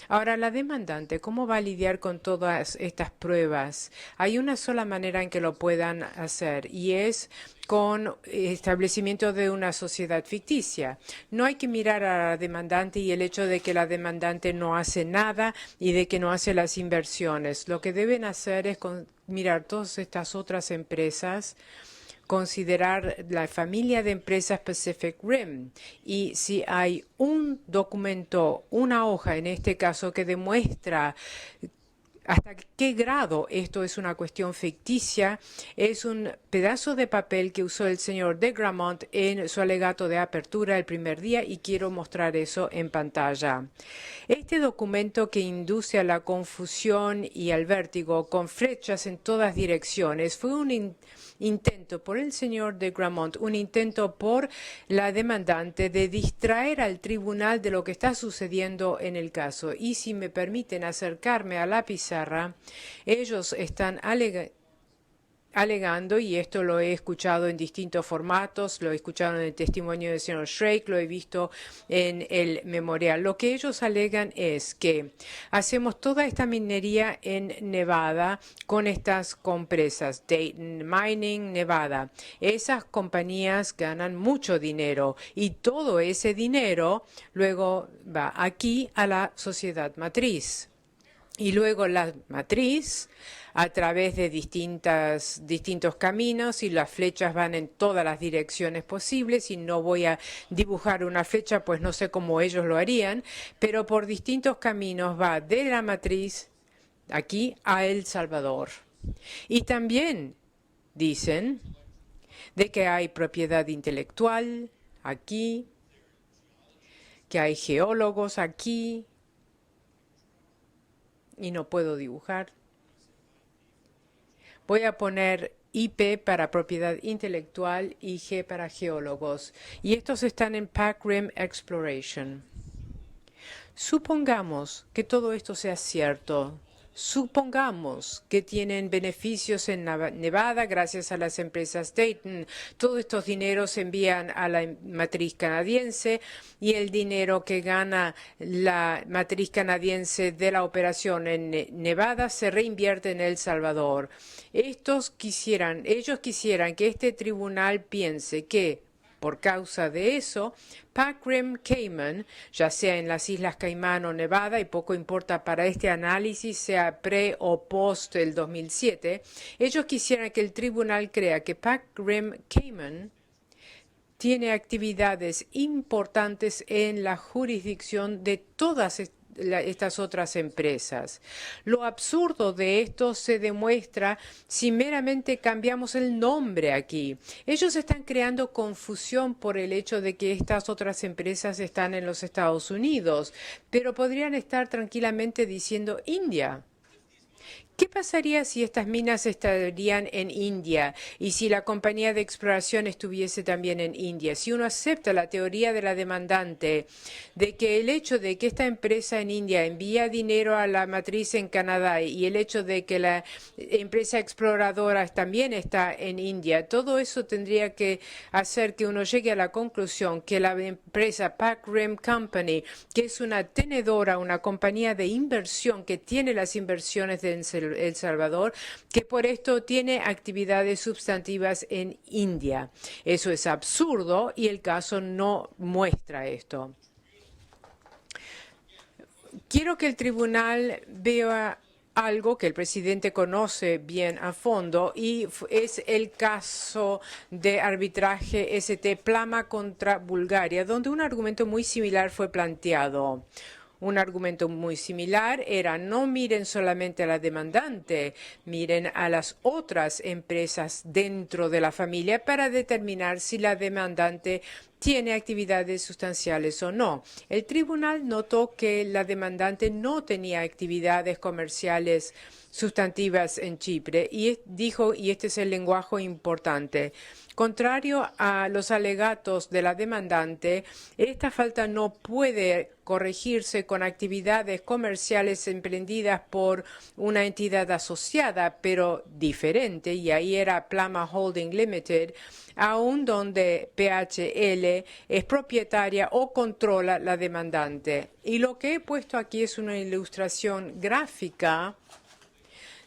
Ahora, la demandante, ¿cómo va a lidiar con todas estas pruebas? Hay una sola manera en que lo puedan hacer y es con establecimiento de una sociedad ficticia. No hay que mirar a la demandante y el hecho de que la demandante no hace nada y de que no hace las inversiones. Lo que deben hacer es mirar todas estas otras empresas, considerar la familia de empresas Pacific Rim y si hay un documento, una hoja en este caso que demuestra hasta qué grado esto es una cuestión ficticia, es un pedazo de papel que usó el señor de Gramont en su alegato de apertura el primer día y quiero mostrar eso en pantalla. Este documento que induce a la confusión y al vértigo con flechas en todas direcciones fue un intento por el señor de Gramont, un intento por la demandante de distraer al tribunal de lo que está sucediendo en el caso. Y si me permiten acercarme a la pizarra, ellos están alegando, y esto lo he escuchado en distintos formatos, lo he escuchado en el testimonio del señor Shrake, lo he visto en el memorial. Lo que ellos alegan es que hacemos toda esta minería en Nevada con estas compresas, Dayton Mining, Nevada. Esas compañías ganan mucho dinero y todo ese dinero luego va aquí a la sociedad matriz. Y luego la matriz, a través de distintos caminos, y las flechas van en todas las direcciones posibles, y no voy a dibujar una flecha, pues no sé cómo ellos lo harían, pero por distintos caminos va de la matriz aquí a El Salvador. Y también dicen de que hay propiedad intelectual aquí, que hay geólogos aquí, y no puedo dibujar. Voy a poner IP para propiedad intelectual y G para geólogos. Y estos están en Pac Rim Exploration. Supongamos que todo esto sea cierto. Supongamos que tienen beneficios en Nevada gracias a las empresas Dayton. Todos estos dineros se envían a la matriz canadiense y el dinero que gana la matriz canadiense de la operación en Nevada se reinvierte en El Salvador. Ellos quisieran que este tribunal piense que, por causa de eso, Pac Rim Cayman, ya sea en las Islas Caimán o Nevada, y poco importa para este análisis, sea pre o post el 2007, ellos quisieran que el tribunal crea que Pac Rim Cayman tiene actividades importantes en la jurisdicción de todas estas otras empresas. Lo absurdo de esto se demuestra si meramente cambiamos el nombre aquí. Ellos están creando confusión por el hecho de que estas otras empresas están en los Estados Unidos, pero podrían estar tranquilamente diciendo India. ¿Qué pasaría si estas minas estarían en India y si la compañía de exploración estuviese también en India? Si uno acepta la teoría de la demandante de que el hecho de que esta empresa en India envía dinero a la matriz en Canadá y el hecho de que la empresa exploradora también está en India, todo eso tendría que hacer que uno llegue a la conclusión que la empresa Pac Rim Company, que es una tenedora, una compañía de inversión que tiene las inversiones de El Salvador, que por esto tiene actividades sustantivas en India. Eso es absurdo y el caso no muestra esto. Quiero que el tribunal vea algo que el presidente conoce bien a fondo y es el caso de arbitraje ST Plama contra Bulgaria, donde un argumento muy similar fue planteado. Un argumento muy similar era: no miren solamente a la demandante, miren a las otras empresas dentro de la familia para determinar si la demandante tiene actividades sustanciales o no. El tribunal notó que la demandante no tenía actividades comerciales sustantivas en Chipre y dijo, y este es el lenguaje importante: contrario a los alegatos de la demandante, esta falta no puede corregirse con actividades comerciales emprendidas por una entidad asociada, pero diferente, y ahí era Plama Holding Limited, aun donde PHL es propietaria o controla la demandante. Y lo que he puesto aquí es una ilustración gráfica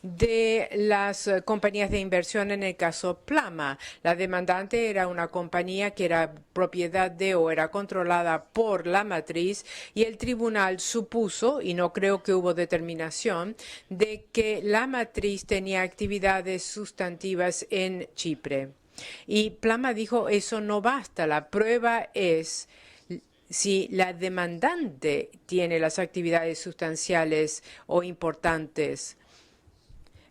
de las compañías de inversión en el caso Plama. La demandante era una compañía que era propiedad de o era controlada por la matriz y el tribunal supuso, y no creo que hubo determinación, de que la matriz tenía actividades sustantivas en Chipre. Y Plama dijo, eso no basta, la prueba es si la demandante tiene las actividades sustanciales o importantes.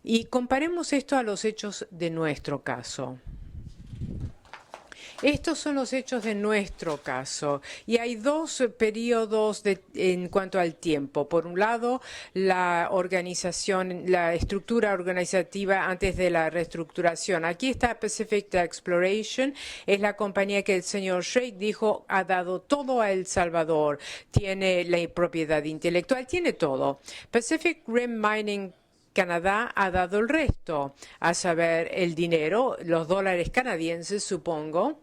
Y comparemos esto a los hechos de nuestro caso. Estos son los hechos de nuestro caso y hay dos periodos en cuanto al tiempo. Por un lado, la estructura organizativa antes de la reestructuración. Aquí está Pacific Exploration, es la compañía que el señor Sheikh dijo ha dado todo a El Salvador. Tiene la propiedad intelectual, tiene todo. Pacific Rim Mining Canadá ha dado el resto, a saber, el dinero, los dólares canadienses, supongo.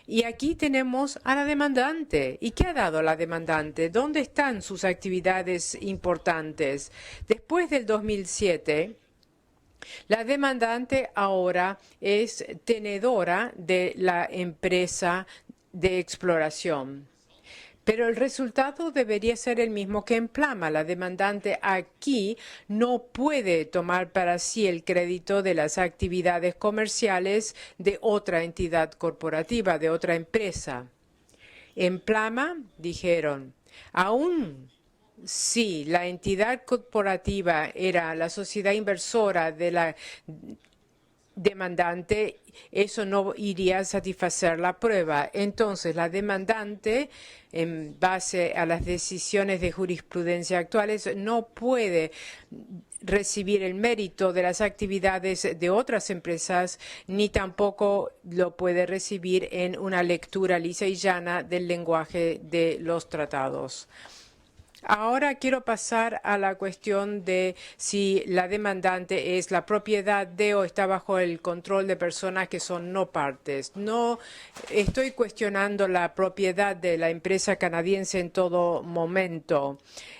Y aquí tenemos a la demandante. ¿Y qué ha dado la demandante? ¿Dónde están sus actividades importantes? Después del 2007, la demandante ahora es tenedora de la empresa de exploración. Pero el resultado debería ser el mismo que en Plama. La demandante aquí no puede tomar para sí el crédito de las actividades comerciales de otra entidad corporativa, de otra empresa. En Plama dijeron, aún si la entidad corporativa era la sociedad inversora de la demandante, eso no iría a satisfacer la prueba. Entonces, la demandante, en base a las decisiones de jurisprudencia actuales, no puede recibir el mérito de las actividades de otras empresas, ni tampoco lo puede recibir en una lectura lisa y llana del lenguaje de los tratados. Ahora quiero pasar a la cuestión de si la demandante es la propiedad de o está bajo el control de personas que son no partes. No estoy cuestionando la propiedad de la empresa canadiense en todo momento.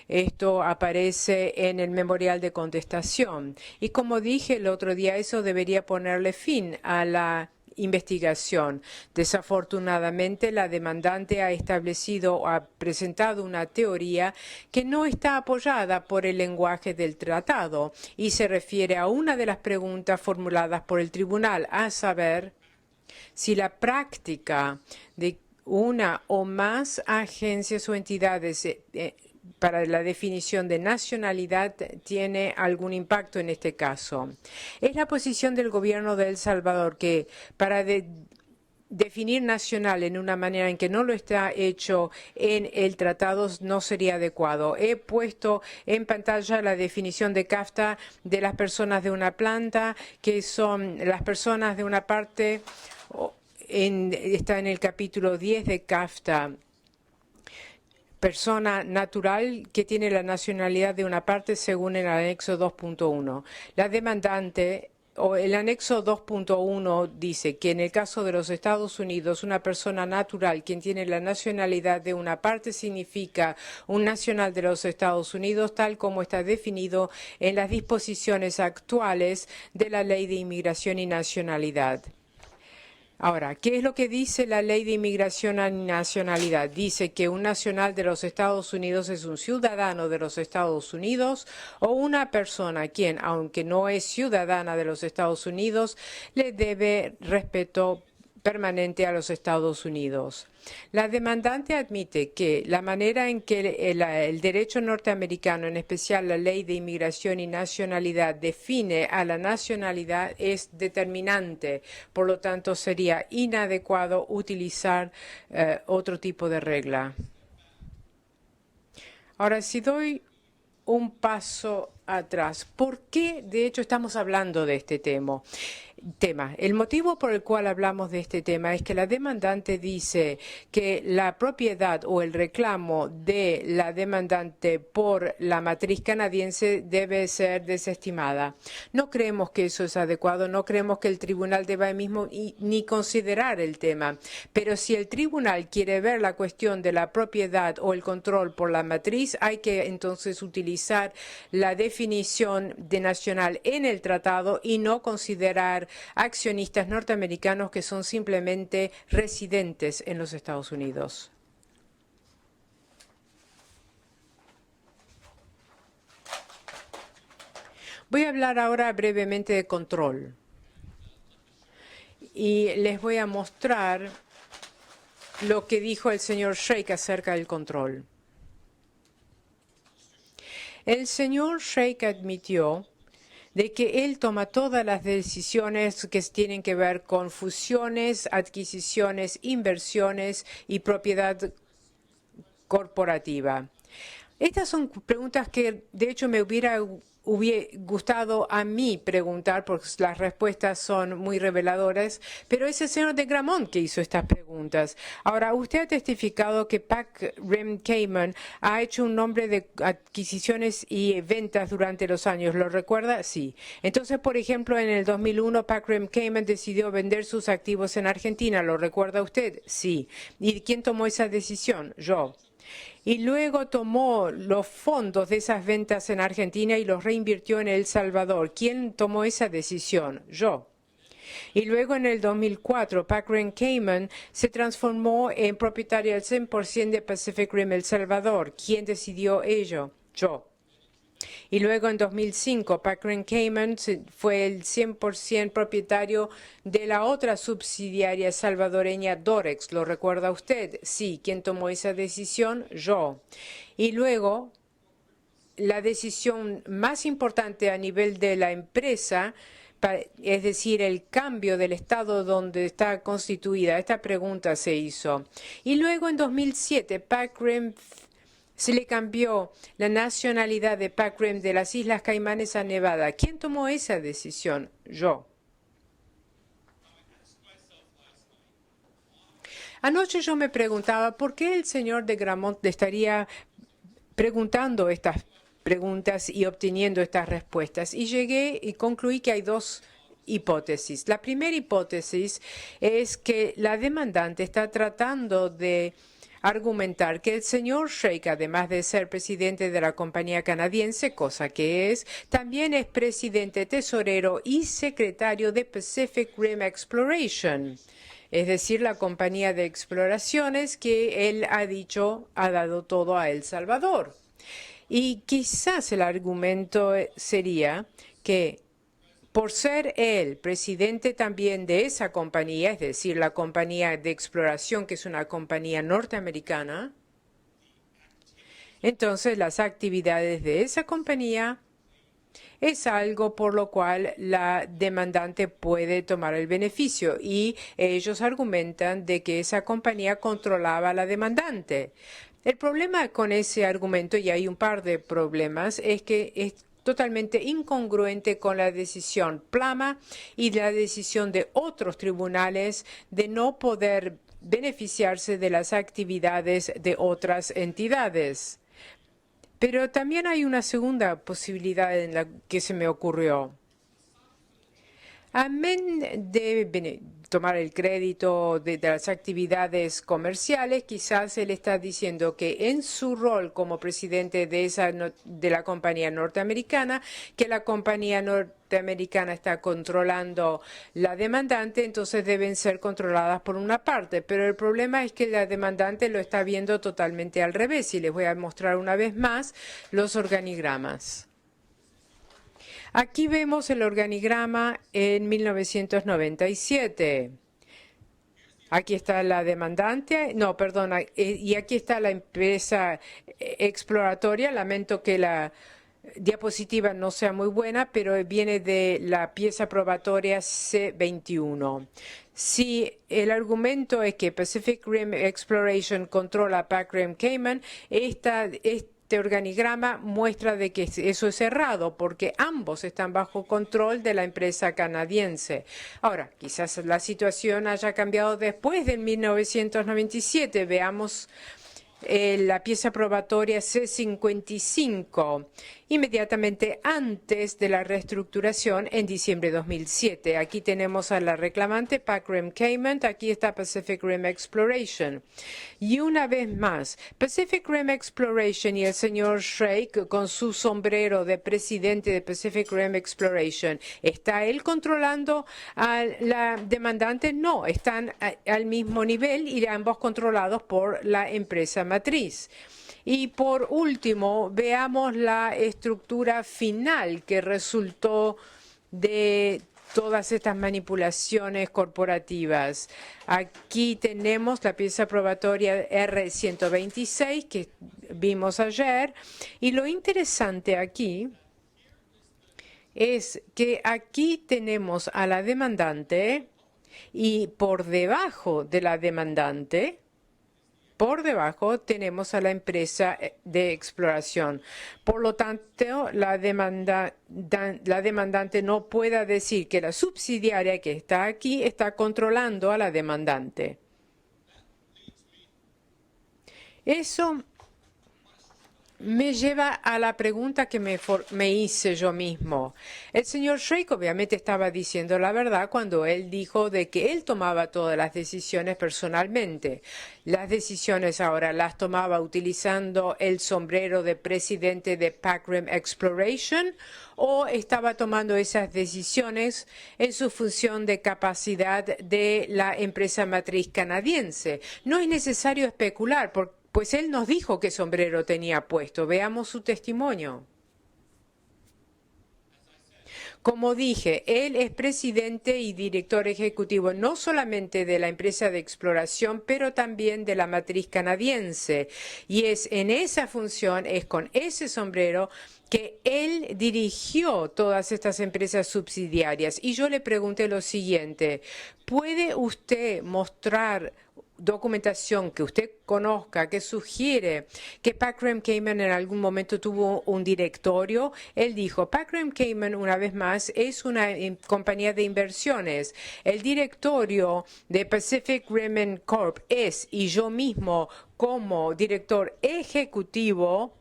Esto aparece en el memorial de contestación. Y como dije el otro día, eso debería ponerle fin a la investigación. Desafortunadamente, la demandante ha establecido o ha presentado una teoría que no está apoyada por el lenguaje del tratado y se refiere a una de las preguntas formuladas por el tribunal, a saber si la práctica de una o más agencias o entidades para la definición de nacionalidad tiene algún impacto en este caso. Es la posición del gobierno de El Salvador que para definir nacional en una manera en que no lo está hecho en el tratado no sería adecuado. He puesto en pantalla la definición de CAFTA de las personas de una planta, que son las personas de una parte, está en el capítulo 10 de CAFTA. Persona natural que tiene la nacionalidad de una parte según el anexo 2.1. La demandante o el anexo 2.1 dice que en el caso de los Estados Unidos, una persona natural quien tiene la nacionalidad de una parte significa un nacional de los Estados Unidos, tal como está definido en las disposiciones actuales de la Ley de Inmigración y Nacionalidad. Ahora, ¿qué es lo que dice la Ley de Inmigración y Nacionalidad? Dice que un nacional de los Estados Unidos es un ciudadano de los Estados Unidos o una persona quien, aunque no es ciudadana de los Estados Unidos, le debe respeto permanente a los Estados Unidos. La demandante admite que la manera en que el derecho norteamericano, en especial la Ley de Inmigración y Nacionalidad, define a la nacionalidad es determinante. Por lo tanto, sería inadecuado utilizar otro tipo de regla. Ahora, si doy un paso atrás, ¿por qué de hecho estamos hablando de este tema? El motivo por el cual hablamos de este tema es que la demandante dice que la propiedad o el reclamo de la demandante por la matriz canadiense debe ser desestimada. No creemos que eso es adecuado, no creemos que el tribunal deba mismo ni considerar el tema. Pero si el tribunal quiere ver la cuestión de la propiedad o el control por la matriz, hay que entonces utilizar la definición de nacional en el tratado y no considerar accionistas norteamericanos que son simplemente residentes en los Estados Unidos. Voy a hablar ahora brevemente de control y les voy a mostrar lo que dijo el señor Sheikh acerca del control. El señor Sheikh admitió de que él toma todas las decisiones que tienen que ver con fusiones, adquisiciones, inversiones y propiedad corporativa. Estas son preguntas que, de hecho, me hubiera gustado a mí preguntar, porque las respuestas son muy reveladoras, pero es el señor de Gramont que hizo estas preguntas. Ahora, usted ha testificado que Pac Rim Cayman ha hecho un nombre de adquisiciones y ventas durante los años. ¿Lo recuerda? Sí. Entonces, por ejemplo, en el 2001, Pac Rim Cayman decidió vender sus activos en Argentina. ¿Lo recuerda usted? Sí. ¿Y quién tomó esa decisión? Yo. Y luego tomó los fondos de esas ventas en Argentina y los reinvirtió en El Salvador. ¿Quién tomó esa decisión? Yo. Y luego en el 2004, Pac Rim Cayman se transformó en propietario del 100% de Pacific Rim El Salvador. ¿Quién decidió ello? Yo. Y luego en 2005, Pac Rim Cayman fue el 100% propietario de la otra subsidiaria salvadoreña Dorex. ¿Lo recuerda usted? Sí. ¿Quién tomó esa decisión? Yo. Y luego, la decisión más importante a nivel de la empresa, es decir, el cambio del estado donde está constituida, esta pregunta se hizo. Y luego en 2007, Pac Rim se le cambió la nacionalidad de Pac Rim de las Islas Caimanes a Nevada. ¿Quién tomó esa decisión? Yo. Anoche yo me preguntaba por qué el señor de Gramont estaría preguntando estas preguntas y obteniendo estas respuestas. Y llegué y concluí que hay dos hipótesis. La primera hipótesis es que la demandante está tratando de argumentar que el señor Sheikh, además de ser presidente de la compañía canadiense, cosa que es, también es presidente tesorero y secretario de Pacific Rim Exploration, es decir, la compañía de exploraciones que él ha dicho ha dado todo a El Salvador. Y quizás el argumento sería que por ser él presidente también de esa compañía, es decir, la compañía de exploración, que es una compañía norteamericana, entonces las actividades de esa compañía es algo por lo cual la demandante puede tomar el beneficio. Y ellos argumentan de que esa compañía controlaba a la demandante. El problema con ese argumento, y hay un par de problemas, es que es totalmente incongruente con la decisión Plama y la decisión de otros tribunales de no poder beneficiarse de las actividades de otras entidades. Pero también hay una segunda posibilidad en la que se me ocurrió. Amén de tomar el crédito de las actividades comerciales, quizás él está diciendo que en su rol como presidente de la compañía norteamericana, que la compañía norteamericana está controlando la demandante, entonces deben ser controladas por una parte. Pero el problema es que la demandante lo está viendo totalmente al revés. Y les voy a mostrar una vez más los organigramas. Aquí vemos el organigrama en 1997. Aquí está la demandante, no, perdona, y aquí está la empresa exploratoria. Lamento que la diapositiva no sea muy buena, pero viene de la pieza probatoria C21. Si el argumento es que Pacific Rim Exploration controla Pac Rim Cayman, este organigrama muestra de que eso es errado, porque ambos están bajo control de la empresa canadiense. Ahora, quizás la situación haya cambiado después del 1997. Veamos la pieza probatoria C55, inmediatamente antes de la reestructuración en diciembre de 2007. Aquí tenemos a la reclamante Pac Rim Cayman, aquí está Pacific Rim Exploration. Y una vez más, Pacific Rim Exploration y el señor Sheikh con su sombrero de presidente de Pacific Rim Exploration, ¿está él controlando a la demandante? No, están al mismo nivel y ambos controlados por la empresa matriz. Y por último, veamos la estructura final que resultó de todas estas manipulaciones corporativas. Aquí tenemos la pieza probatoria R126 que vimos ayer. Y lo interesante aquí, es que aquí tenemos a la demandante y por debajo de la demandante, por debajo tenemos a la empresa de exploración. Por lo tanto, la demandante no puede decir que la subsidiaria que está aquí está controlando a la demandante. Eso me lleva a la pregunta que me hice yo mismo. El señor Shrake obviamente estaba diciendo la verdad cuando él dijo de que él tomaba todas las decisiones personalmente. Las decisiones ahora las tomaba utilizando el sombrero de presidente de Pac Rim Exploration o estaba tomando esas decisiones en su función de capacidad de la empresa matriz canadiense. No es necesario especular pues él nos dijo qué sombrero tenía puesto. Veamos su testimonio. Como dije, él es presidente y director ejecutivo no solamente de la empresa de exploración, pero también de la matriz canadiense. Y es en esa función, es con ese sombrero, que él dirigió todas estas empresas subsidiarias. Y yo le pregunté lo siguiente, ¿puede usted mostrar documentación que usted conozca que sugiere que Pac Rim Cayman en algún momento tuvo un directorio? Él dijo, Pac Rim Cayman, una vez más, es una compañía de inversiones. El directorio de Pacific Rim Corp es, y yo mismo como director ejecutivo,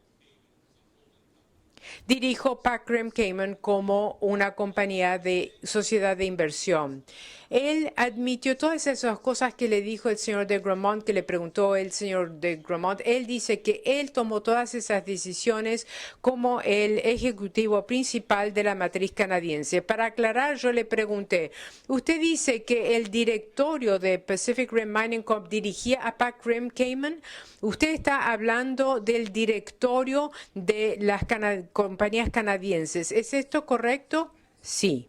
dirijo Pac Rim Cayman como una compañía de sociedad de inversión. Él admitió todas esas cosas que le dijo el señor de Gromont, que le preguntó el señor de Gromont. Él dice que él tomó todas esas decisiones como el ejecutivo principal de la matriz canadiense. Para aclarar, yo le pregunté, usted dice que el directorio de Pacific Rim Mining Corp dirigía a Pac Rim Cayman. Usted está hablando del directorio de las compañías canadienses. ¿Es esto correcto? Sí.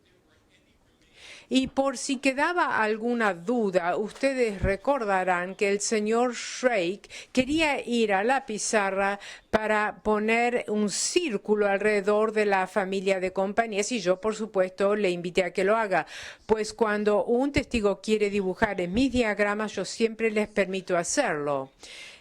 Y por si quedaba alguna duda, ustedes recordarán que el señor Shrake quería ir a la pizarra para poner un círculo alrededor de la familia de compañías y yo, por supuesto, le invité a que lo haga. Pues cuando un testigo quiere dibujar en mis diagramas, yo siempre les permito hacerlo.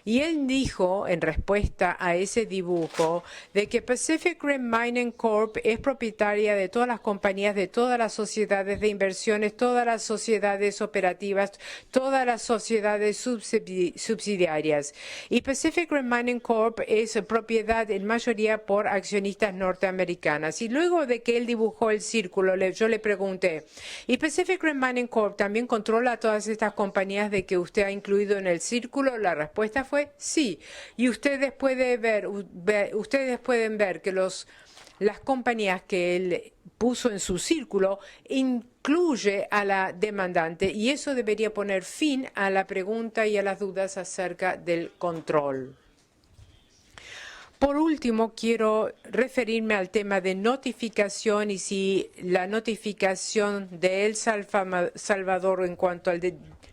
Y él dijo, en respuesta a ese dibujo, de que Pacific Rim Mining Corp es propietaria de todas las compañías, de todas las sociedades de inversiones, todas las sociedades operativas, todas las sociedades subsidiarias. Y Pacific Rim Mining Corp es propiedad en mayoría por accionistas norteamericanas. Y luego de que él dibujó el círculo, yo le pregunté, ¿y Pacific Rim Mining Corp también controla todas estas compañías de que usted ha incluido en el círculo? La respuesta fue sí. Y ustedes pueden ver que las compañías que él puso en su círculo incluye a la demandante y eso debería poner fin a la pregunta y a las dudas acerca del control. Por último, quiero referirme al tema de notificación y si la notificación de El Salvador en cuanto a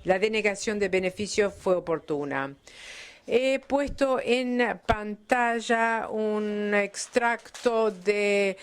la denegación de beneficios fue oportuna. He puesto en pantalla un extracto del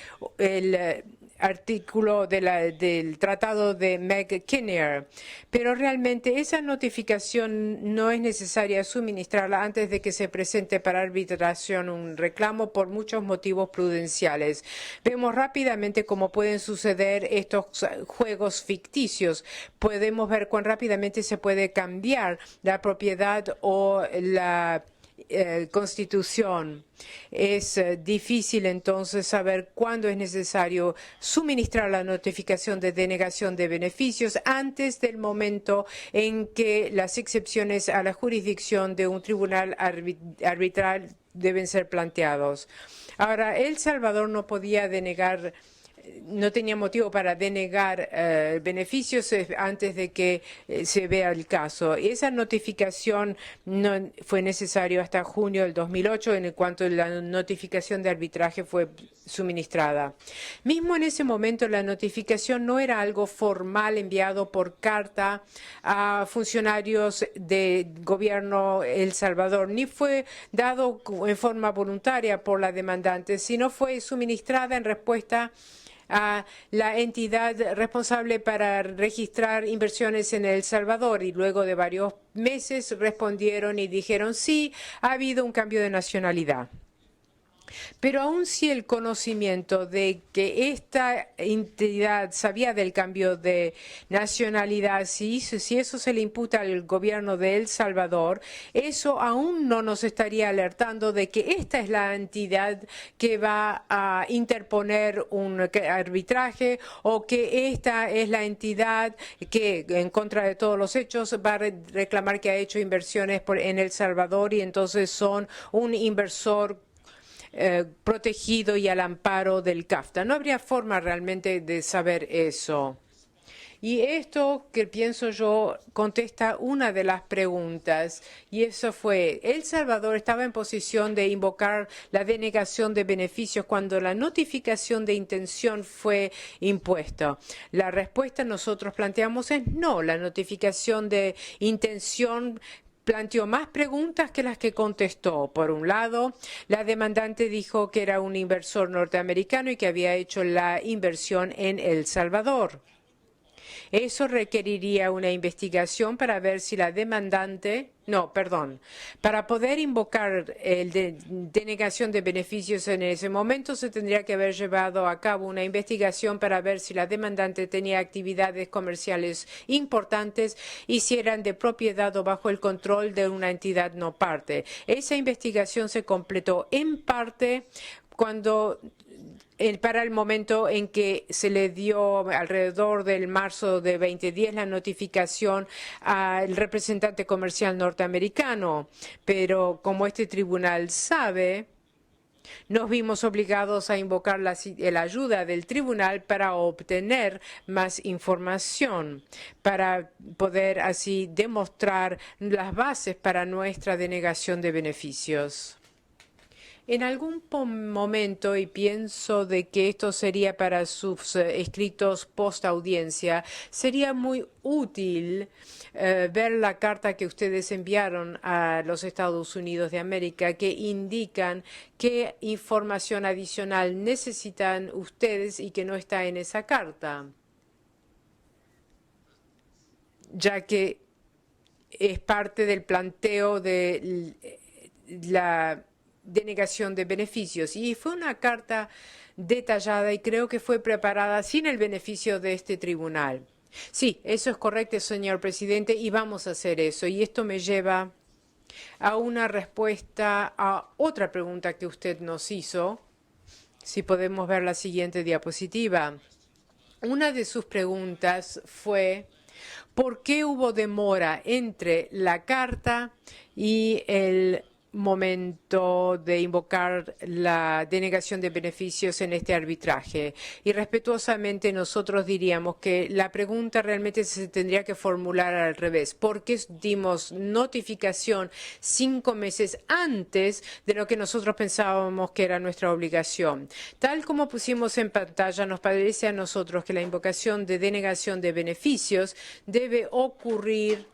artículo del Tratado de McKinney, pero realmente esa notificación no es necesaria suministrarla antes de que se presente para arbitración un reclamo por muchos motivos prudenciales. Vemos rápidamente cómo pueden suceder estos juegos ficticios. Podemos ver cuán rápidamente se puede cambiar la propiedad o la Constitución. Es difícil entonces saber cuándo es necesario suministrar la notificación de denegación de beneficios antes del momento en que las excepciones a la jurisdicción de un tribunal arbitral deben ser planteados. Ahora, El Salvador no podía denegar, no tenía motivo para denegar beneficios antes de que se vea el caso. Esa notificación no fue necesaria hasta junio del 2008, en cuanto la notificación de arbitraje fue suministrada. Mismo en ese momento, la notificación no era algo formal enviado por carta a funcionarios del gobierno El Salvador, ni fue dado en forma voluntaria por la demandante, sino fue suministrada en respuesta a la entidad responsable para registrar inversiones en El Salvador y luego de varios meses respondieron y dijeron sí, ha habido un cambio de nacionalidad. Pero aun si el conocimiento de que esta entidad sabía del cambio de nacionalidad, si eso se le imputa al gobierno de El Salvador, eso aún no nos estaría alertando de que esta es la entidad que va a interponer un arbitraje o que esta es la entidad que, en contra de todos los hechos, va a reclamar que ha hecho inversiones en El Salvador y entonces son un inversor protegido y al amparo del CAFTA. No habría forma realmente de saber eso. Y esto que pienso yo contesta una de las preguntas, y eso fue, El Salvador estaba en posición de invocar la denegación de beneficios cuando la notificación de intención fue impuesta. La respuesta nosotros planteamos es no, la notificación de intención planteó más preguntas que las que contestó. Por un lado, la demandante dijo que era un inversor norteamericano y que había hecho la inversión en El Salvador. Eso requeriría una investigación para ver si la demandante, para poder invocar denegación de beneficios en ese momento se tendría que haber llevado a cabo una investigación para ver si la demandante tenía actividades comerciales importantes y si eran de propiedad o bajo el control de una entidad no parte. Esa investigación se completó en parte para el momento en que se le dio alrededor del marzo de 2010 la notificación al representante comercial norteamericano. Pero como este tribunal sabe, nos vimos obligados a invocar la ayuda del tribunal para obtener más información, para poder así demostrar las bases para nuestra denegación de beneficios. En algún momento, y pienso de que esto sería para sus escritos post audiencia, sería muy útil ver la carta que ustedes enviaron a los Estados Unidos de América que indican qué información adicional necesitan ustedes y que no está en esa carta, ya que es parte del planteo de la denegación de beneficios. Y fue una carta detallada y creo que fue preparada sin el beneficio de este tribunal. Sí, eso es correcto, señor presidente, y vamos a hacer eso. Y esto me lleva a una respuesta a otra pregunta que usted nos hizo. Si podemos ver la siguiente diapositiva. Una de sus preguntas fue ¿por qué hubo demora entre la carta y el momento de invocar la denegación de beneficios en este arbitraje? Y respetuosamente nosotros diríamos que la pregunta realmente se tendría que formular al revés. ¿Por qué dimos notificación 5 meses antes de lo que nosotros pensábamos que era nuestra obligación? Tal como pusimos en pantalla, nos parece a nosotros que la invocación de denegación de beneficios debe ocurrir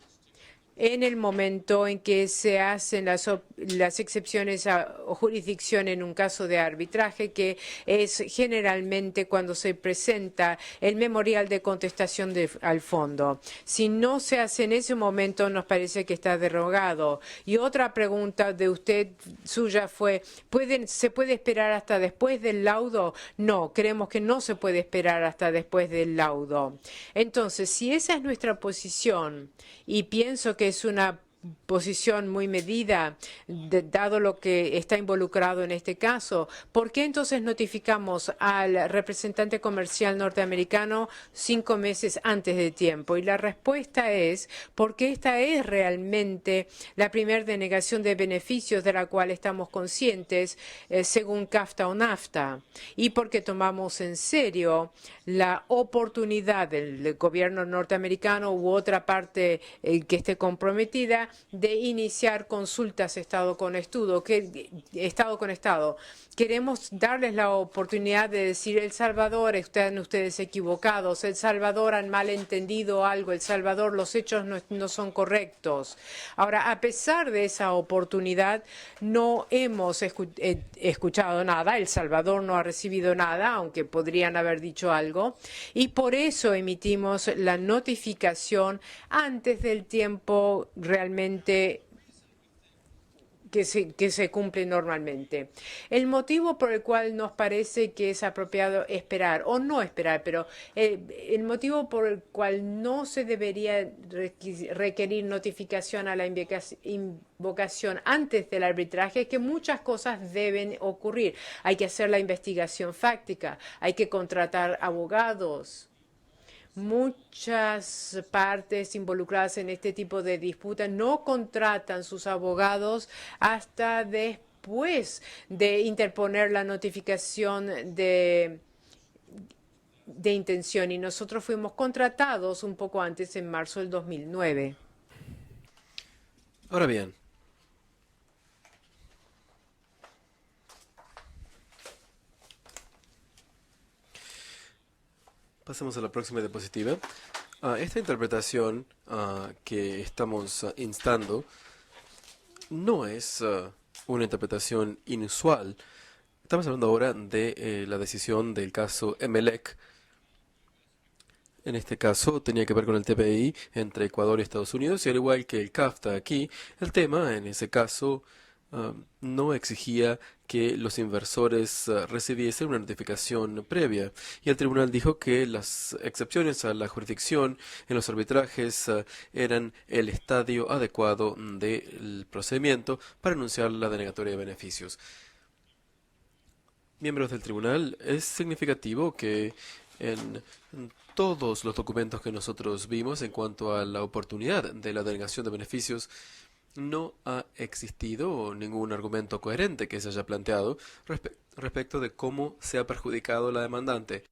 en el momento en que se hacen las excepciones a jurisdicción en un caso de arbitraje, que es generalmente cuando se presenta el memorial de contestación al fondo. Si no se hace en ese momento, nos parece que está derogado. Y otra pregunta de usted suya fue, ¿se puede esperar hasta después del laudo? No, creemos que no se puede esperar hasta después del laudo. Entonces, si esa es nuestra posición, y pienso que es una posición muy medida, dado lo que está involucrado en este caso, ¿por qué entonces notificamos al representante comercial norteamericano 5 meses antes de tiempo? Y la respuesta es porque esta es realmente la primera denegación de beneficios de la cual estamos conscientes según CAFTA o NAFTA, y porque tomamos en serio la oportunidad del gobierno norteamericano u otra parte que esté comprometida de iniciar consultas Estado con Estado. Queremos darles la oportunidad de decir: El Salvador, están ustedes equivocados, El Salvador han malentendido algo, El Salvador, los hechos no son correctos. Ahora, a pesar de esa oportunidad, no hemos escuchado nada. El Salvador no ha recibido nada, aunque podrían haber dicho algo. Y por eso emitimos la notificación antes del tiempo realmente que se cumple normalmente. El motivo por el cual nos parece que es apropiado esperar, o no esperar, pero el motivo por el cual no se debería requerir notificación a la invocación antes del arbitraje es que muchas cosas deben ocurrir. Hay que hacer la investigación fáctica, hay que contratar abogados. Muchas partes involucradas en este tipo de disputas no contratan sus abogados hasta después de interponer la notificación de intención, y nosotros fuimos contratados un poco antes, en marzo del 2009. Ahora bien, pasemos a la próxima diapositiva. Esta interpretación que estamos instando no es una interpretación inusual. Estamos hablando ahora de la decisión del caso Emelec. En este caso tenía que ver con el TPI entre Ecuador y Estados Unidos, y al igual que el CAFTA aquí, el tema en ese caso no exigía que los inversores recibiesen una notificación previa, y el tribunal dijo que las excepciones a la jurisdicción en los arbitrajes eran el estadio adecuado del procedimiento para anunciar la denegatoria de beneficios. Miembros del tribunal, es significativo que en todos los documentos que nosotros vimos en cuanto a la oportunidad de la denegación de beneficios, no ha existido ningún argumento coherente que se haya planteado respecto de cómo se ha perjudicado la demandante.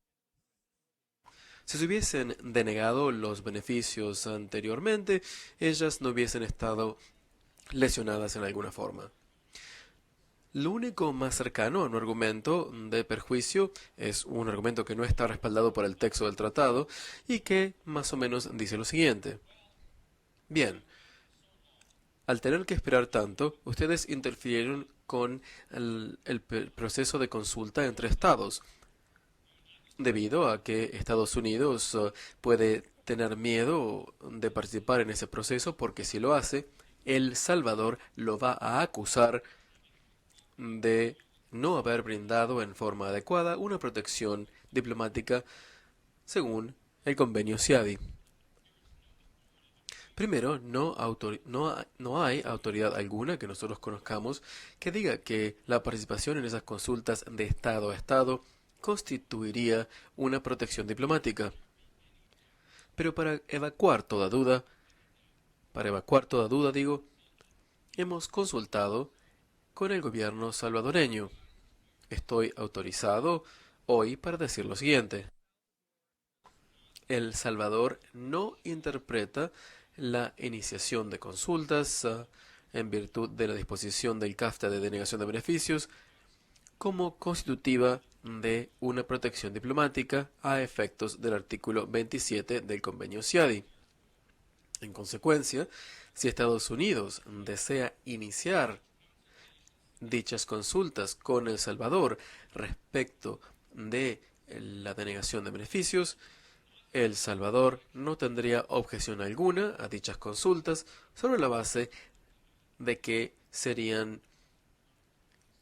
Si se hubiesen denegado los beneficios anteriormente, ellas no hubiesen estado lesionadas en alguna forma. Lo único más cercano a un argumento de perjuicio es un argumento que no está respaldado por el texto del tratado y que más o menos dice lo siguiente. Bien, al tener que esperar tanto, ustedes interfirieron con el proceso de consulta entre estados, debido a que Estados Unidos puede tener miedo de participar en ese proceso, porque si lo hace, El Salvador lo va a acusar de no haber brindado en forma adecuada una protección diplomática según el convenio CIADI. Primero, no hay autoridad alguna que nosotros conozcamos que diga que la participación en esas consultas de Estado a Estado constituiría una protección diplomática. Pero para evacuar toda duda, hemos consultado con el gobierno salvadoreño. Estoy autorizado hoy para decir lo siguiente. El Salvador no interpreta la iniciación de consultas en virtud de la disposición del CAFTA de denegación de beneficios como constitutiva de una protección diplomática a efectos del artículo 27 del convenio CIADI. En consecuencia, si Estados Unidos desea iniciar dichas consultas con El Salvador respecto de la denegación de beneficios, El Salvador no tendría objeción alguna a dichas consultas sobre la base de que serían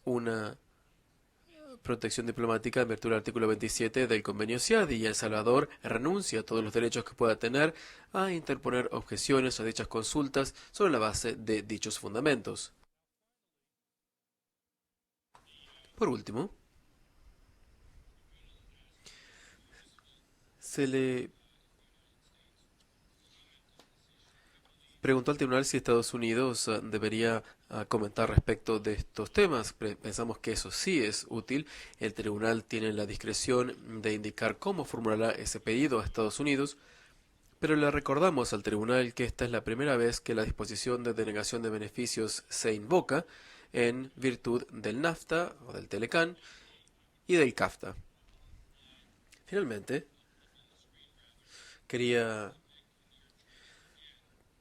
una protección diplomática en virtud del artículo 27 del convenio CIADI, y El Salvador renuncia a todos los derechos que pueda tener a interponer objeciones a dichas consultas sobre la base de dichos fundamentos. Por último, se le preguntó al tribunal si Estados Unidos debería comentar respecto de estos temas. Pensamos que eso sí es útil. El tribunal tiene la discreción de indicar cómo formulará ese pedido a Estados Unidos, Pero le recordamos al tribunal que esta es la primera vez que la disposición de denegación de beneficios se invoca en virtud del NAFTA o del Telecan y del CAFTA. Finalmente, quería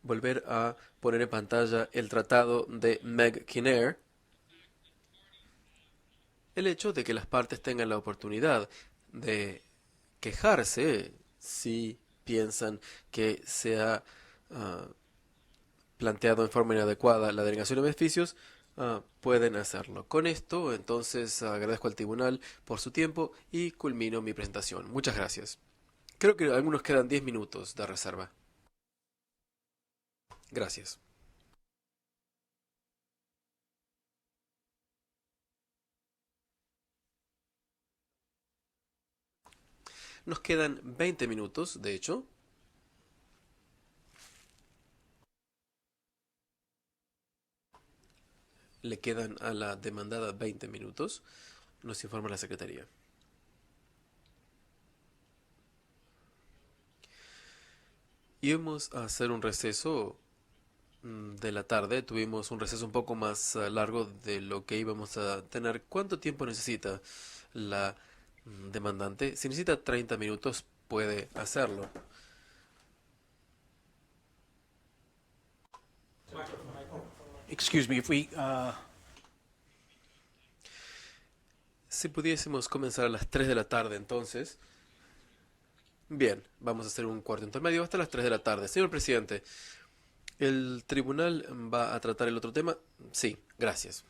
volver a poner en pantalla el tratado de Meg-Kinnair. El hecho de que las partes tengan la oportunidad de quejarse si piensan que se ha planteado en forma inadecuada la denegación de beneficios, pueden hacerlo. Con esto, entonces, agradezco al tribunal por su tiempo y culmino mi presentación. Muchas gracias. Creo que algunos quedan 10 minutos de reserva. Gracias. Nos quedan 20 minutos, de hecho. Le quedan a la demandada 20 minutos, nos informa la Secretaría. Íbamos a hacer un receso de la tarde. Tuvimos un receso un poco más largo de lo que íbamos a tener. ¿Cuánto tiempo necesita la demandante? Si necesita 30 minutos, puede hacerlo. Excuse me, if we, Si pudiésemos comenzar a las 3 de la tarde, entonces. Bien, vamos a hacer un cuarto intermedio hasta las 3 de la tarde. Señor presidente, ¿el tribunal va a tratar el otro tema? Sí, gracias.